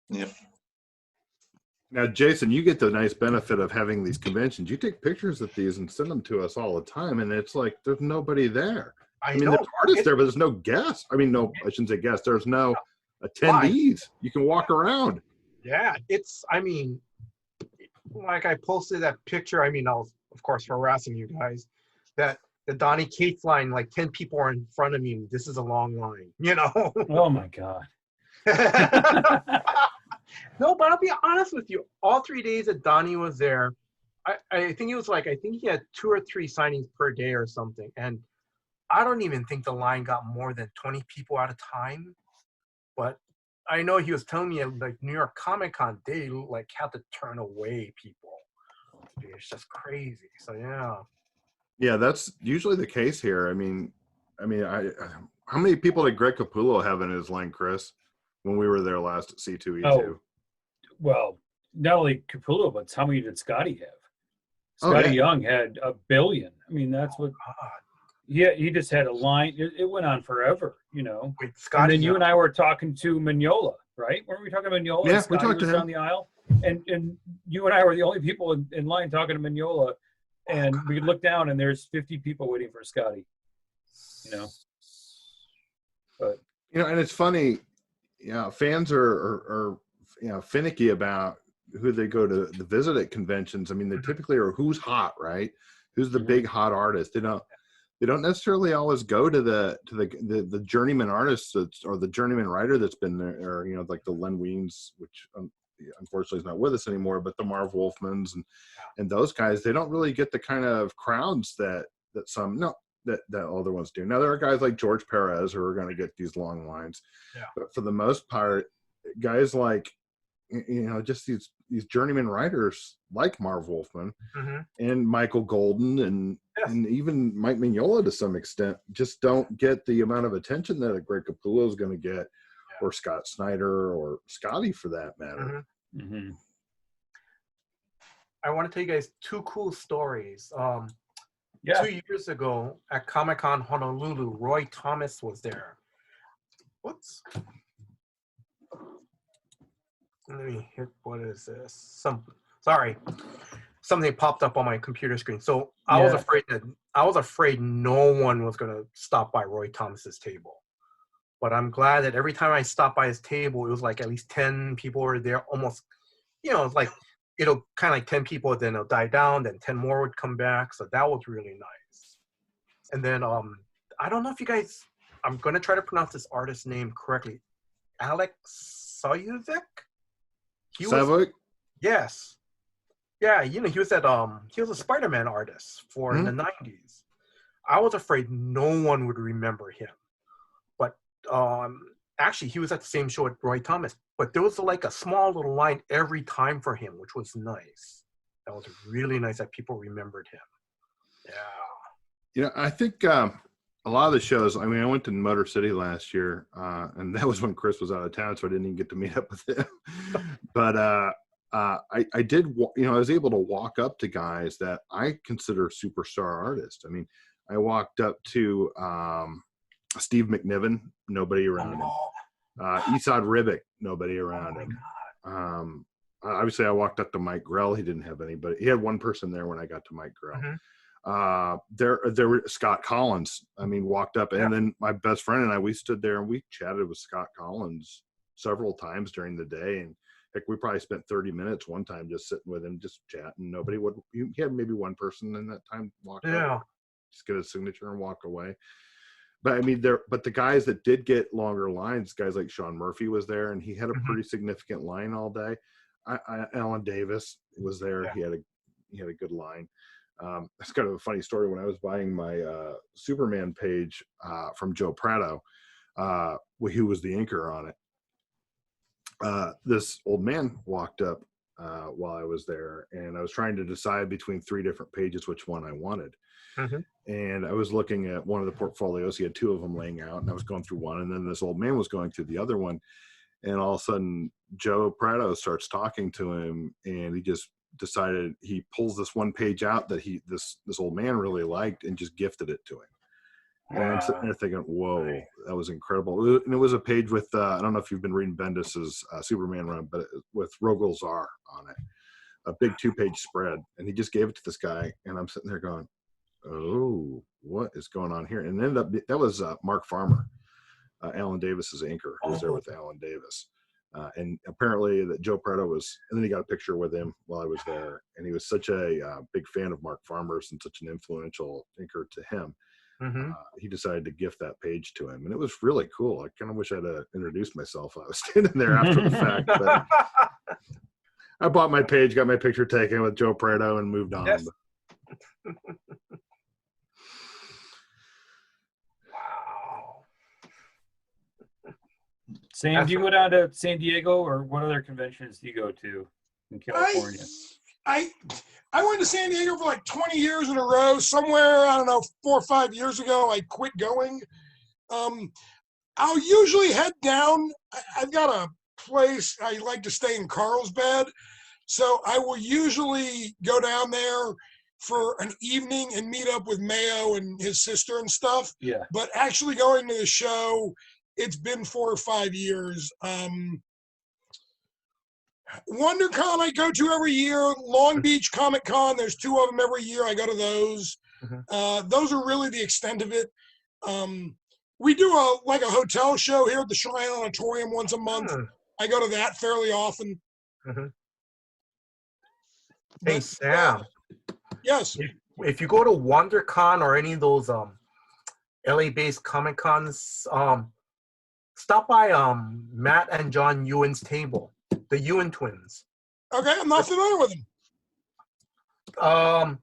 Yep. Now, Jason, you get the nice benefit of having these conventions. You take pictures of these and send them to us all the time, and it's like there's nobody there. I mean, there's artists there, but there's no guests. I mean, no, I shouldn't say guests. There's no attendees. You can walk around. Yeah, like I posted that picture. I mean, I was, of course, harassing you guys. That the Donnie Cates line, like 10 people are in front of me. This is a long line, Oh my God. No, but I'll be honest with you. All 3 days that Donnie was there, I think he had 2 or 3 signings per day or something. And I don't even think the line got more than 20 people at a time. But I know he was telling me like New York Comic Con, they like had to turn away people. It's just crazy. So yeah, that's usually the case here. I mean, how many people did Greg Capullo have in his line, Chris, when we were there last at C2E2? Oh, well, not only Capullo, but how many did Scotty have? Scotty Young had 1 billion. I mean, that's what. Yeah, he just had a line. It went on forever, Wait, Scotty and then you and I were talking to Mignola, right? Weren't we talking to Mignola? Yeah, we talked to him down the aisle, and you and I were the only people in line talking to Mignola, and we look down and there's 50 people waiting for Scotty. But and it's funny. Fans are finicky about who they go to visit at conventions. I mean, they typically are who's hot, right? Who's the big hot artist? They don't necessarily always go to the journeyman artist or the journeyman writer that's been there, or like the Len Weins, which unfortunately is not with us anymore, but the Marv Wolfmans and those guys. They don't really get the kind of crowds that other ones do. Now there are guys like George Perez who are going to get these long lines, but for the most part, guys like just these journeyman writers like Marv Wolfman and Michael Golden and even Mike Mignola to some extent just don't get the amount of attention that a Greg Capullo is going to get, or Scott Snyder or Scotty for that matter. I want to tell you guys 2 cool stories. 2 years ago at Comic-Con Honolulu, Roy Thomas was there. Let me hit, what is this? Something popped up on my computer screen. So I was afraid no one was going to stop by Roy Thomas's table. But I'm glad that every time I stopped by his table, it was like at least 10 people were there. Almost, it's like it'll kind of like 10 people, then it'll die down, then 10 more would come back. So that was really nice. And then I don't know if you guys, I'm going to try to pronounce this artist's name correctly. Alex Soyuzek? Yes. Yeah, he was he was a Spider-Man artist for the 90s. I was afraid no one would remember him. But actually, he was at the same show at Roy Thomas. But there was like a small little line every time for him, which was nice. That was really nice that people remembered him. Yeah. I think a lot of the shows, I mean, I went to Motor City last year, and that was when Chris was out of town, so I didn't even get to meet up with him. But I did, I was able to walk up to guys that I consider superstar artists. I mean, I walked up to Steve McNiven, nobody around him. Esad Ribic, nobody around him. Obviously, I walked up to Mike Grell. He didn't have anybody. He had one person there when I got to Mike Grell. There were Scott Collins. I mean, walked up, and then my best friend and I, we stood there and we chatted with Scott Collins several times during the day, and heck, we probably spent 30 minutes one time just sitting with him, just chatting. Nobody would. He had maybe one person in that time walk up, just get a signature and walk away. But I mean, the guys that did get longer lines, guys like Sean Murphy was there, and he had a pretty significant line all day. Alan Davis was there. He had a good line. It's kind of a funny story. When I was buying my Superman page from Joe Prado, who was the inker on it, this old man walked up while I was there, and I was trying to decide between 3 different pages which one I wanted. And I was looking at one of the portfolios. He had 2 of them laying out, and I was going through one, and then this old man was going through the other one. And all of a sudden, Joe Prado starts talking to him, and he just decided, he pulls this one page out that this old man really liked and just gifted it to him. And I'm sitting there thinking, whoa, that was incredible. And it was a page with, I don't know if you've been reading Bendis's Superman run, but with Rogol Zar on it, a big 2-page spread. And he just gave it to this guy. And I'm sitting there going, oh, what is going on here? And it ended up, that was Mark Farmer, Alan Davis's inker, who was there with Alan Davis. And apparently that Joe Prado was, and then he got a picture with him while I was there. And he was such a big fan of Mark Farmer's and such an influential inker to him. He decided to gift that page to him. And it was really cool. I kind of wish I'd introduced myself when I was standing there after the fact. But I bought my page, got my picture taken with Joe Prado, and moved on. Yes. Sam, do you go down to San Diego, or what other conventions do you go to in California? I went to San Diego for like 20 years in a row. Somewhere, I don't know, 4 or 5 years ago, I quit going. I'll usually head down. I've got a place, I like to stay in Carlsbad. So I will usually go down there for an evening and meet up with Mayo and his sister and stuff. Yeah. But actually going to the show, it's been 4 or 5 years. WonderCon I go to every year. Long Beach Comic Con, there's 2 of them every year. I go to those. Those are really the extent of it. We do a hotel show here at the Cheyenne Auditorium once a month. I go to that fairly often. Hey, Sam. Yes. If you go to WonderCon or any of those LA-based Comic Cons, stop by Matt and John Ewan's table, the Ewan twins. Okay, I'm not familiar with them.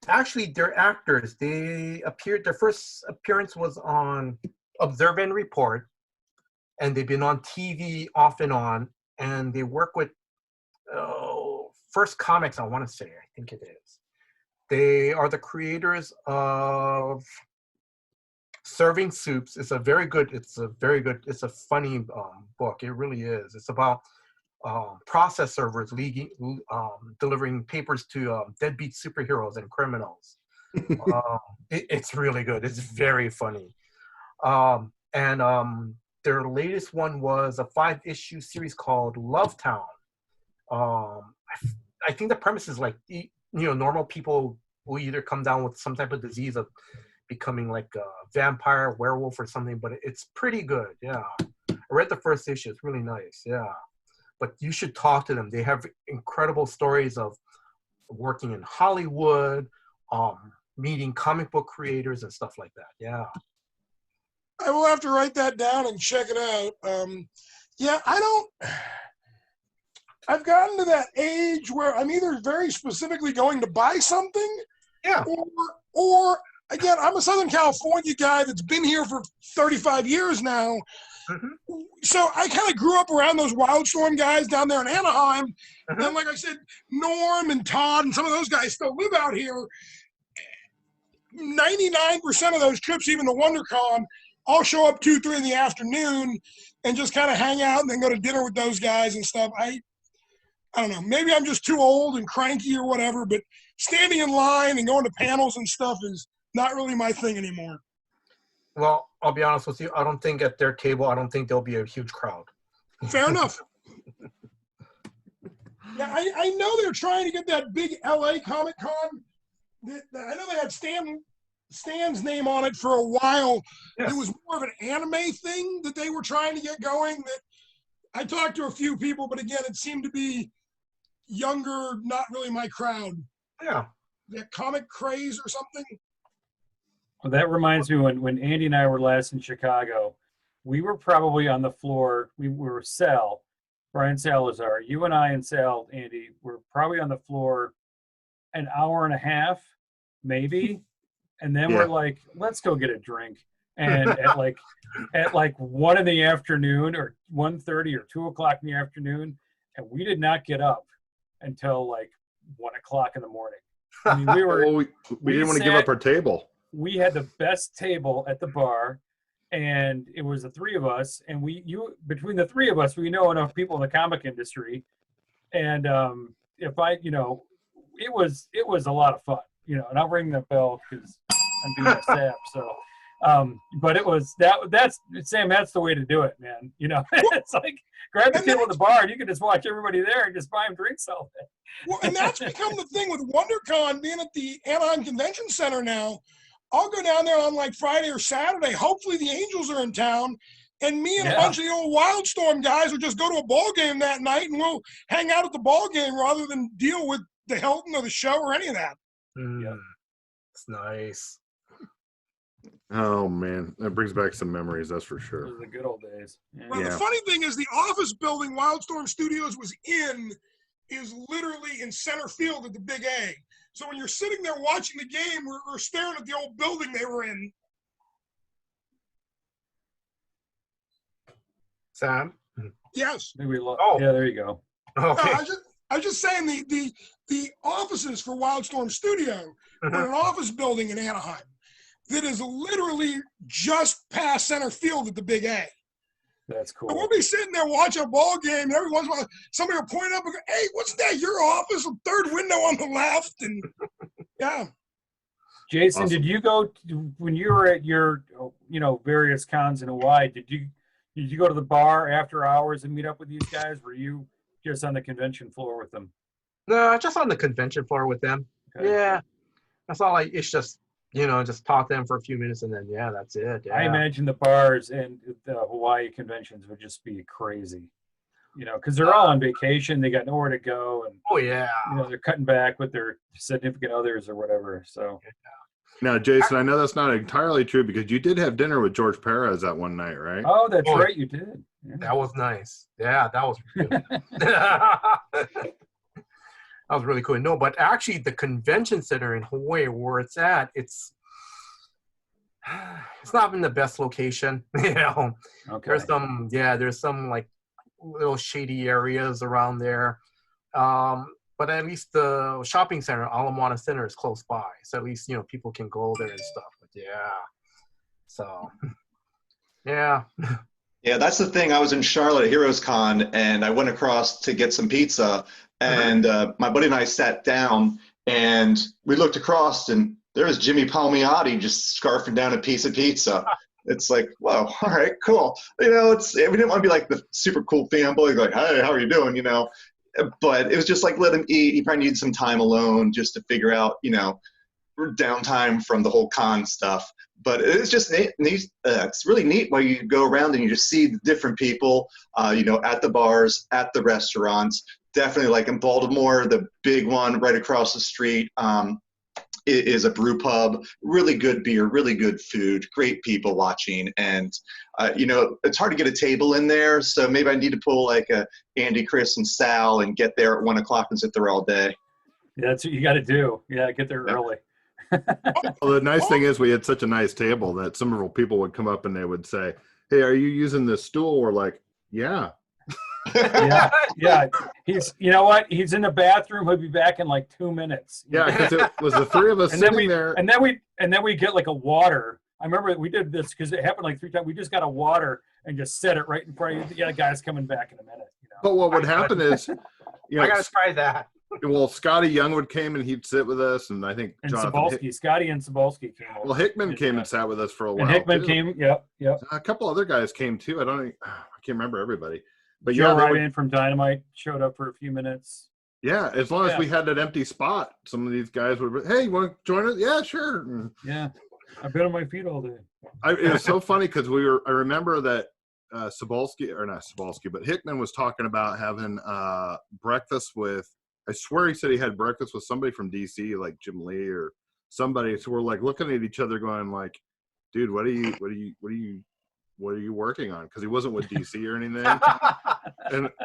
Actually, they're actors. They appeared. Their first appearance was on Observe and Report, and they've been on TV off and on. And they work with First Comics, I want to say. I think it is. They are the creators of Serving Soups. It's a it's a funny book. It really is. It's about process servers delivering papers to deadbeat superheroes and criminals. It's really good. It's very funny. And their latest one was a 5-issue series called Love Town. I think the premise is like, normal people will either come down with some type of disease of becoming like a vampire, werewolf, or something, but it's pretty good. Yeah. I read the first issue. It's really nice. Yeah. But you should talk to them. They have incredible stories of working in Hollywood, meeting comic book creators and stuff like that. Yeah. I will have to write that down and check it out. I've gotten to that age where I'm either very specifically going to buy something, or again, I'm a Southern California guy that's been here for 35 years now. So I kind of grew up around those Wildstorm guys down there in Anaheim. And like I said, Norm and Todd and some of those guys still live out here. 99% of those trips, even to WonderCon, I'll show up 2-3 in the afternoon and just kind of hang out and then go to dinner with those guys and stuff. I don't know. Maybe I'm just too old and cranky or whatever, but standing in line and going to panels and stuff is not really my thing anymore. Well, I'll be honest with you. I don't think at their table, there'll be a huge crowd. Fair enough. Yeah, I know they're trying to get that big LA Comic Con. I know they had Stan's name on it for a while. Yes. It was more of an anime thing that they were trying to get going. That I talked to a few people, but again, it seemed to be younger, not really my crowd. Yeah. That Comic Craze or something. Well, that reminds me when Andy and I were last in Chicago, we were probably on the floor. We were Brian Salazar. You and I and Sal, Andy, were probably on the floor an hour and a half, maybe. And then we're like, let's go get a drink. And at like 1 in the afternoon or 1:30 or 2 o'clock in the afternoon, and we did not get up until like 1 o'clock in the morning. I mean, we were we didn't want to give up our table. We had the best table at the bar, and it was the three of us. And between the three of us, we know enough people in the comic industry. And it was a lot of fun, and I'll ring the bell because I'm doing a sap. So, but it was that's Sam. That's the way to do it, man. It's like grab the table at the bar, and you can just watch everybody there and just buy them drinks all day. Well, and that's become the thing with WonderCon being at the Anaheim Convention Center now. I'll go down there on like Friday or Saturday. Hopefully the Angels are in town. And me and a bunch of the old Wildstorm guys will just go to a ball game that night, and we'll hang out at the ball game rather than deal with the Hilton or the show or any of that. Yeah. It's nice. Oh, man. That brings back some memories, that's for sure. Those are the good old days. Yeah. Well, the funny thing is the office building Wildstorm Studios was in is literally in center field at the Big A. So when you're sitting there watching the game, we're staring at the old building they were in. Sam? Yes. Yeah, there you go. Okay. No, I was just saying the offices for Wildstorm Studio are in an office building in Anaheim that is literally just past center field at the Big A. That's cool. And we'll be sitting there watching a ball game, and every once in a while, somebody will point up and go, "Hey, wasn't that your office? The third window on the left." And yeah. Jason, Awesome. did you go when you were at your various cons in Hawaii? Did you go to the bar after hours and meet up with these guys? Were you just on the convention floor with them? No, just on the convention floor with them. Okay. Yeah. That's all it's just, just talk to them for a few minutes and then, that's it. Yeah. I imagine the bars and the Hawaii conventions would just be crazy, because they're all on vacation. They got nowhere to go. And, oh, yeah. They're cutting back with their significant others or whatever. So. Now, Jason, I know that's not entirely true because you did have dinner with George Perez that one night, right? Oh, that's right. You did. Yeah. That was nice. Yeah, that was good. That was really cool. No, but actually the convention center in Hawaii where it's at, it's not in the best location. Okay. There's some like little shady areas around there. But at least the shopping center, Ala Moana Center, is close by. So at least, people can go there and stuff. But so, yeah. Yeah, that's the thing. I was in Charlotte at Heroes Con, and I went across to get some pizza. And my buddy and I sat down, and we looked across, and there was Jimmy Palmiotti just scarfing down a piece of pizza. It's like, whoa, all right, cool. We didn't want to be like the super cool fanboy, like, hey, how are you doing, But it was just like, let him eat. He probably needed some time alone just to figure out, downtime from the whole con stuff. But it's just neat. It's really neat while you go around and you just see the different people, at the bars, at the restaurants. Definitely like in Baltimore, the big one right across the street is a brew pub. Really good beer, really good food, great people watching. And, it's hard to get a table in there. So maybe I need to pull like a Andy, Chris, and Sal and get there at 1 o'clock and sit there all day. Yeah, that's what you got to do. Yeah, get there early. Well, the nice thing is we had such a nice table that some people would come up and they would say, hey, are you using this stool? We're like, yeah. Yeah. He's, he's in the bathroom. He'll be back in like 2 minutes. Yeah, because it was the three of us sitting there. And then we get like a water. I remember we did this because it happened like 3 times. We just got a water and just set it right in front of you. Yeah, the guy's coming back in a minute. But what would happen is, I gotta try that. Well, Scotty Youngwood came and he'd sit with us, and I think And Jonathan Cebulski, Scotty and Cebulski came over. Well, Hickman came and sat with us for a while. And Hickman too. came, yep. A couple other guys came too. I can't remember everybody. But Joe yeah, Ryman from Dynamite showed up for a few minutes. Yeah, as long as we had that empty spot, some of these guys would. Hey, you want to join us? Yeah, sure. Yeah, I've been on my feet all day. It was so funny because I remember that not Cebulski, but Hickman was talking about having breakfast with. I swear he said he had breakfast with somebody from DC, like Jim Lee or somebody. So we're like looking at each other, going like, "Dude, what are you working on?" Because he wasn't with DC or anything,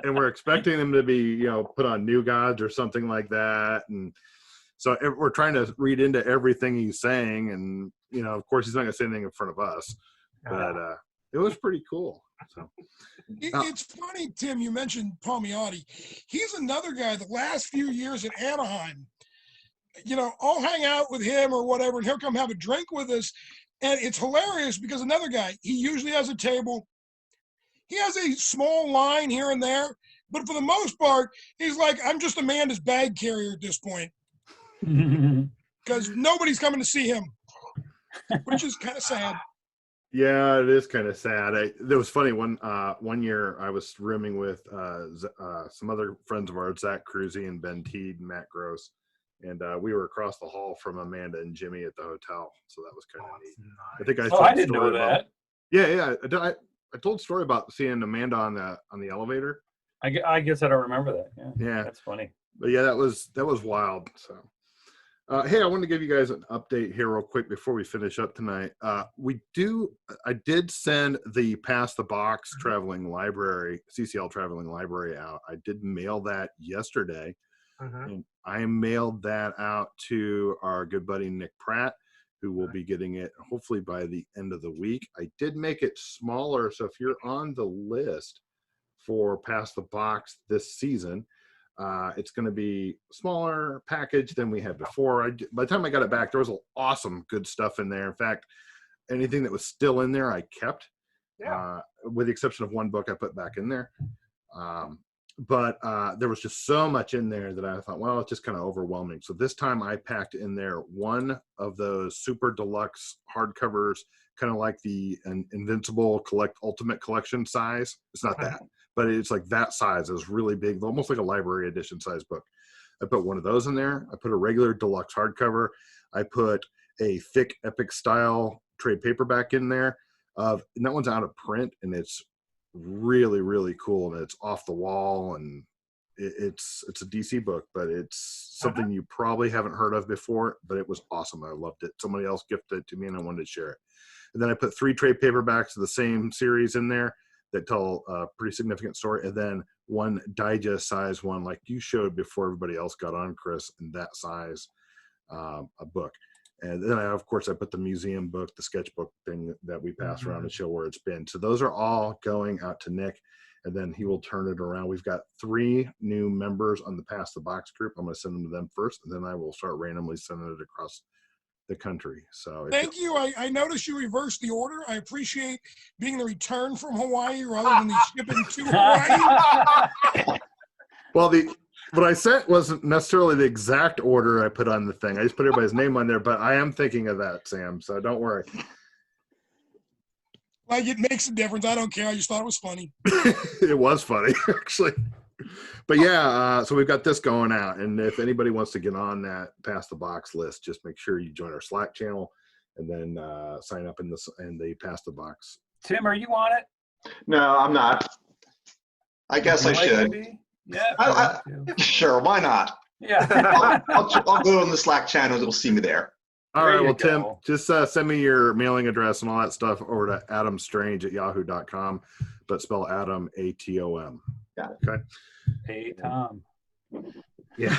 and we're expecting him to be, put on New Gods or something like that, and so we're trying to read into everything he's saying, and of course, he's not going to say anything in front of us, but it was pretty cool. So. It's funny, Tim, you mentioned Palmiotti. He's another guy the last few years at Anaheim, I'll hang out with him or whatever, and he'll come have a drink with us. And it's hilarious because another guy, he usually has a table. He has a small line here and there, but for the most part, he's like, I'm just Amanda's bag carrier at this point. Because nobody's coming to see him, which is kind of sad. Yeah, it is kind of sad. It was funny. One year I was rooming with some other friends of ours, Zach Cruzy and Ben Teed and Matt Gross. And we were across the hall from Amanda and Jimmy at the hotel. So that was kind of neat. Nice. I think I didn't know that. Yeah. I told a story about seeing Amanda on the elevator. I guess I don't remember that. Yeah. That's funny. But yeah, that was wild. So hey, I wanted to give you guys an update here real quick before we finish up tonight. I did send the Pass the Box traveling library, CCL traveling library out. I did mail that yesterday. And I mailed that out to our good buddy Nick Pratt, who will be getting it hopefully by the end of the week. I did make it smaller, so if you're on the list for Pass the Box this season, it's going to be a smaller package than we had before. By the time I got it back, there was awesome good stuff in there. In fact, anything that was still in there, I kept, with the exception of one book I put back in there. But there was just so much in there that I thought, well, it's just kind of overwhelming. So this time I packed in there one of those super deluxe hardcovers, kind of like the Invincible Ultimate Collection size. It's not that, but it's like that size. It was really big, almost like a library edition size book. I put one of those in there. I put a regular deluxe hardcover. I put a thick Epic style trade paperback in there. And that one's out of print, and it's really, really cool, and it's off the wall, and it's a DC book, but it's something you probably haven't heard of before, but it was awesome. I loved it. Somebody else gifted it to me, and I wanted to share it. And then I put 3 trade paperbacks of the same series in there that tell a pretty significant story, and then one digest size one like you showed before everybody else got on, Chris, in that size a book. And then, of course, I put the museum book, the sketchbook thing that we pass around to show where it's been. So those are all going out to Nick, and then he will turn it around. We've got 3 new members on the Pass the Box group. I'm going to send them to them first, and then I will start randomly sending it across the country. So thank you. I noticed you reversed the order. I appreciate being the return from Hawaii rather than the shipping to Hawaii. Well, what I sent wasn't necessarily the exact order I put on the thing. I just put everybody's name on there, but I am thinking of that, Sam, so don't worry. Like, it makes a difference. I don't care. I just thought it was funny. It was funny, actually. But yeah, so we've got this going out, and if anybody wants to get on that Pass the Box list, just make sure you join our Slack channel and then sign up in the Pass the Box. Tim, are you on it? No, I'm not. I guess I should. Yeah. Sure, why not? Yeah. I'll go in the Slack channel. You'll see me there. All right, well, Tim, just send me your mailing address and all that stuff over to adamstrange@yahoo.com, but spell Adam, ATOM. Got it. Okay. Hey, Tom. Yeah.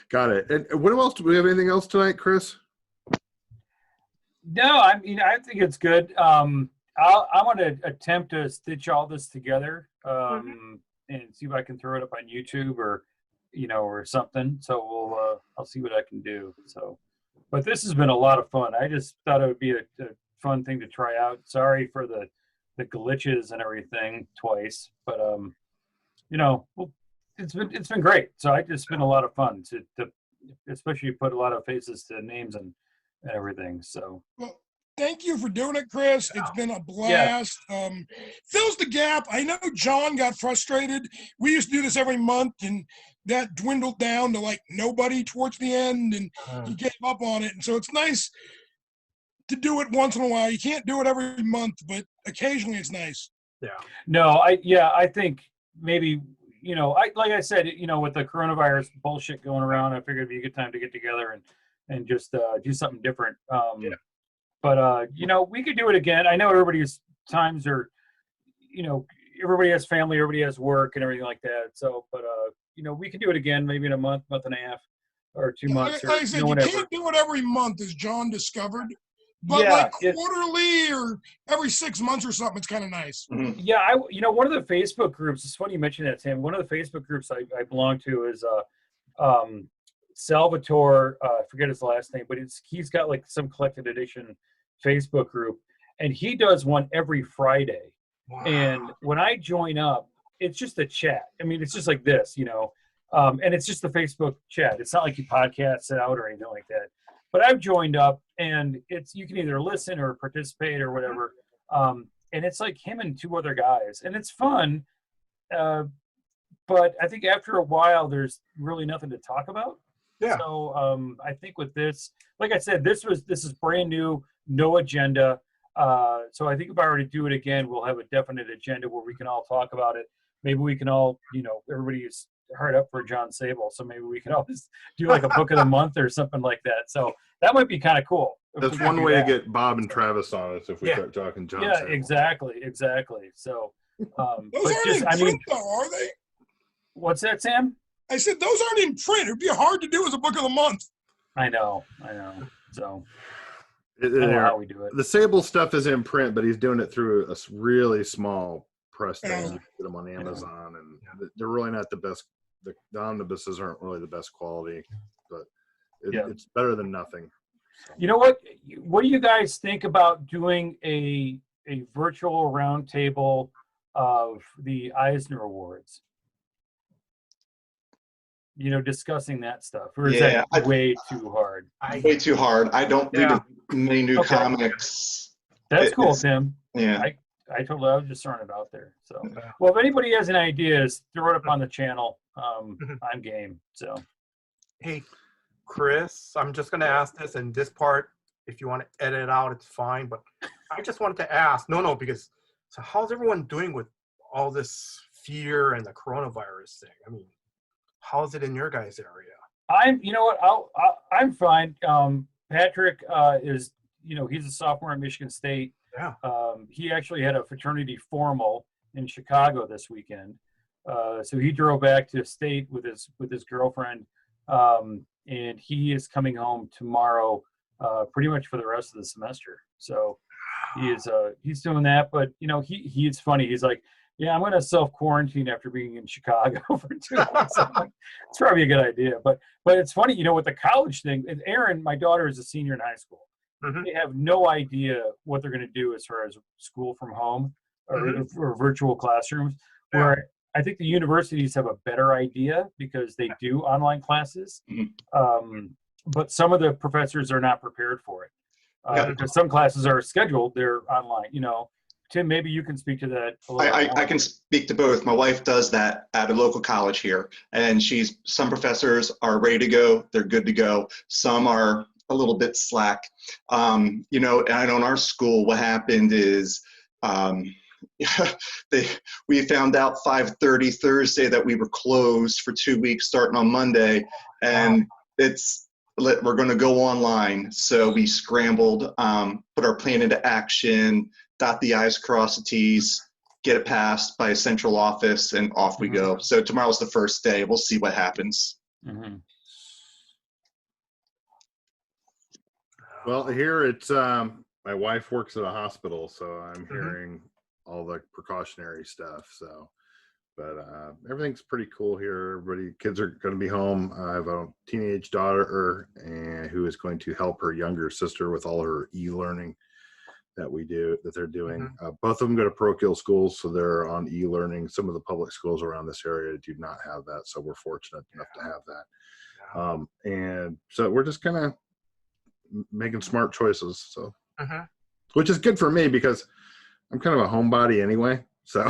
Got it. And what else? Do we have anything else tonight, Chris? No, I mean, I think it's good. I want to attempt to stitch all this together and see if I can throw it up on YouTube or something. So I'll see what I can do. So, but this has been a lot of fun. I just thought it would be a fun thing to try out. Sorry for the glitches and everything twice, but we'll it's been great. So it's been a lot of fun to especially put a lot of faces to names and everything. So. Well, thank you for doing it, Chris. It's been a blast. Fills the gap. I know John got frustrated. We used to do this every month, and that dwindled down to like nobody towards the end, and he gave up on it. And so it's nice to do it once in a while. You can't do it every month, but occasionally it's nice. Yeah. No, I think maybe, like I said, with the coronavirus bullshit going around, I figured it'd be a good time to get together and just do something different. But we could do it again. I know everybody's times are, everybody has family, everybody has work and everything like that. So, but we can do it again, maybe in a month and a half or 2 months. Like I said, you whatever. can't do it every month, as John discovered. But like quarterly or every 6 months or something, it's kind of nice. Mm-hmm. Yeah, one of the Facebook groups, it's funny you mentioned that, Sam. One of the Facebook groups I belong to is Salvatore, I forget his last name, but he's got like some collected edition Facebook group, and he does one every Friday. Wow. And when I join up, it's just a chat. I mean, it's just like this, and it's just the Facebook chat. It's not like you podcast it out or anything like that. But I've joined up, and you can either listen or participate or whatever. And it's like him and 2 other guys, and it's fun. But I think after a while, there's really nothing to talk about. Yeah. So I think with this, like I said, this is brand new, no agenda. So I think if I were to do it again, we'll have a definite agenda where we can all talk about it. Maybe we can all, everybody's hard up for John Sable, so maybe we can always do like a book of the month or something like that. So that might be kind of cool. That's one way to get Bob and Travis on us if we start talking John Sable. Exactly. So those aren't in print, though, are they? What's that, Sam? I said those aren't in print. It'd be hard to do as a book of the month. I know. So I don't know how we do it. The Sable stuff is in print, but he's doing it through a really small press thing. You can get them on Amazon, and they're really not the best. The omnibuses aren't really the best quality, but it's better than nothing. You know what? What do you guys think about doing a virtual roundtable of the Eisner Awards? Discussing that stuff, or is that way too hard? Way too hard. I don't read many new comics. That's cool, Tim. Yeah. I was just throwing it out there. So, well, if anybody has any ideas, throw it up on the channel. I'm game. So, hey, Chris, I'm just going to ask this, and this part, if you want to edit it out, it's fine. But I just wanted to ask, because so how's everyone doing with all this fear and the coronavirus thing? I mean, how's it in your guys' area? I'm fine. Patrick is, he's a sophomore at Michigan State. Yeah. He actually had a fraternity formal in Chicago this weekend. So he drove back to state with his girlfriend, and he is coming home tomorrow, pretty much for the rest of the semester. So he's doing that. But he's funny. He's like, yeah, I'm going to self-quarantine after being in Chicago for 2 months. It's probably a good idea. But it's funny, with the college thing, Erin, my daughter, is a senior in high school. Mm-hmm. They have no idea what they're going to do as far as school from home or virtual classrooms, where I think the universities have a better idea because they do online classes. Mm-hmm. But some of the professors are not prepared for it because some classes are scheduled, they're online, Tim, maybe you can speak to that a little bit more. I can speak to both. My wife does that at a local college here, and some professors are ready to go. They're good to go. Some are a little bit slack. And I know in our school, what happened is we found out 5:30 Thursday that we were closed for 2 weeks starting on Monday, and we're going to go online. So we scrambled, put our plan into action, dot the I's, cross the T's, get it passed by a central office, and off we go. So tomorrow's the first day. We'll see what happens. Mm-hmm. Well, here it's my wife works at a hospital, so I'm hearing all the precautionary stuff. So, but everything's pretty cool here. Kids are going to be home. I have a teenage daughter who is going to help her younger sister with all her e-learning. that they're doing. Both of them go to parochial schools, so they're on e-learning. Some of the public schools around this area do not have that, so we're fortunate enough to have that. And so we're just kind of making smart choices. So, which is good for me because I'm kind of a homebody anyway. So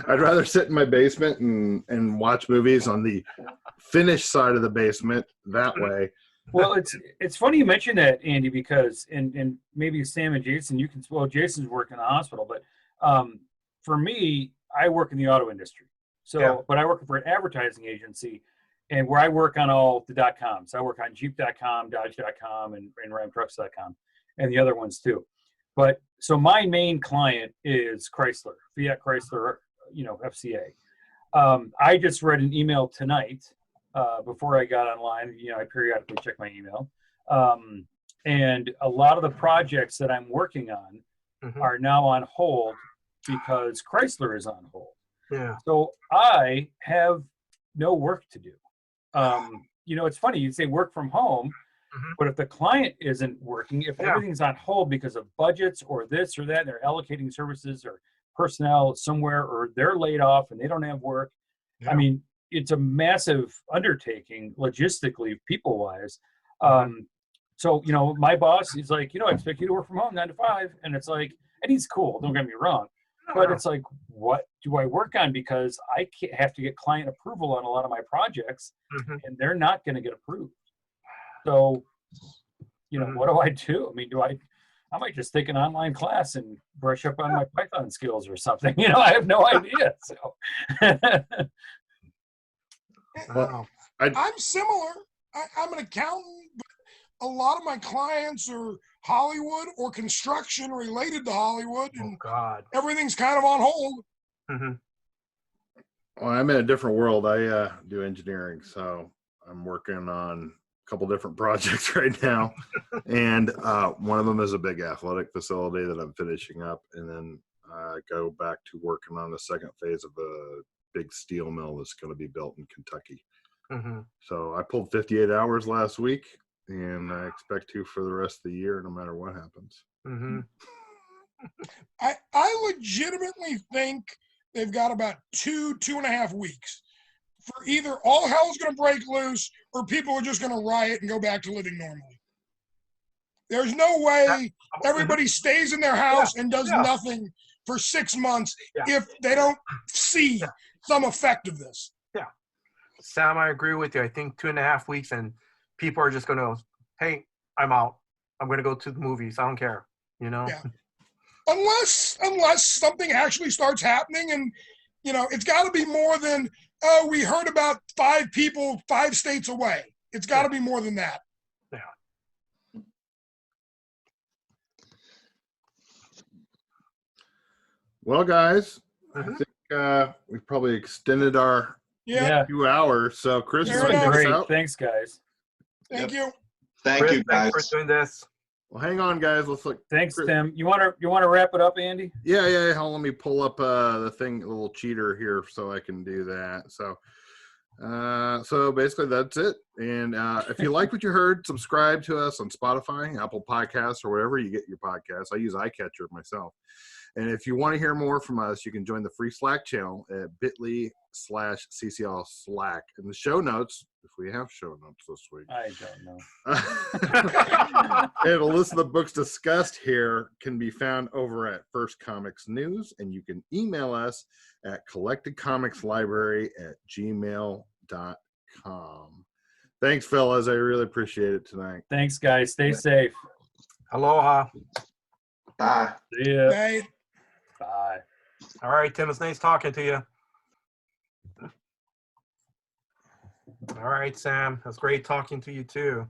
I'd rather sit in my basement and watch movies on the finished side of the basement that way. Well, it's funny you mention that, Andy, because and maybe Sam and Jason, Jason's working in the hospital, but for me, I work in the auto industry. So, but I work for an advertising agency, and where I work on all the .coms. I work on Jeep.com, Dodge.com, and RamTrucks.com, and the other ones too. But so my main client is Chrysler, Fiat Chrysler, FCA. I just read an email tonight before I got online. I periodically check my email. And a lot of the projects that I'm working on are now on hold because Chrysler is on hold. Yeah. So I have no work to do. It's funny, you say work from home, but if the client isn't working, if everything's on hold because of budgets or this or that, they're allocating services or personnel somewhere, or they're laid off and they don't have work. Yeah. I mean, it's a massive undertaking logistically, people-wise. So, my boss, he's like, I expect you to work from home 9 to 5. And it's like, and he's cool, don't get me wrong. But it's like, what do I work on? Because I have to get client approval on a lot of my projects, and they're not going to get approved. So, what do I do? I mean, I might just take an online class and brush up on my Python skills or something. I have no idea. So, well, I'm similar. I'm an accountant, but a lot of my clients are Hollywood or construction related to Hollywood, and everything's kind of on hold. Well, I'm in a different world. I do engineering, so I'm working on a couple different projects right now, and one of them is a big athletic facility that I'm finishing up, and then I go back to working on the second phase of a big steel mill that's going to be built in Kentucky. So I pulled 58 hours last week, and I expect to for the rest of the year, no matter what happens. I legitimately think they've got about 2.5 weeks for either all hell's going to break loose or people are just going to riot and go back to living normally. There's no way everybody stays in their house and does nothing for 6 months if they don't see some effect of this. Yeah. Sam, I agree with you. I think 2.5 weeks and people are just going to, hey, I'm out. I'm going to go to the movies. I don't care, Yeah. Unless something actually starts happening and, it's got to be more than, oh, we heard about 5 people 5 states away. It's got to be more than that. Yeah. Well, guys, I think we've probably extended our 2 hours. So, Chris, this has been great. Thanks, guys. Thank you. Thank you, guys. Thanks for doing this. Well, hang on, guys. Let's look. Thanks, Tim. You want to wrap it up, Andy? Yeah. Let me pull up the thing, a little cheater here, so I can do that. So basically that's it. And if you like what you heard, subscribe to us on Spotify, Apple Podcasts, or wherever you get your podcasts. I use iCatcher myself. And if you want to hear more from us, you can join the free Slack channel at bit.ly/CCL Slack. In the show notes, if we have show notes this week. I don't know. And a list of the books discussed here can be found over at First Comics News, and you can email us at collectedcomicslibrary@gmail.com. Thanks, fellas. I really appreciate it tonight. Thanks, guys. Stay safe. Aloha. Bye. See ya. Bye. Bye. All right, Tim. It's nice talking to you. All right, Sam. It's great talking to you too.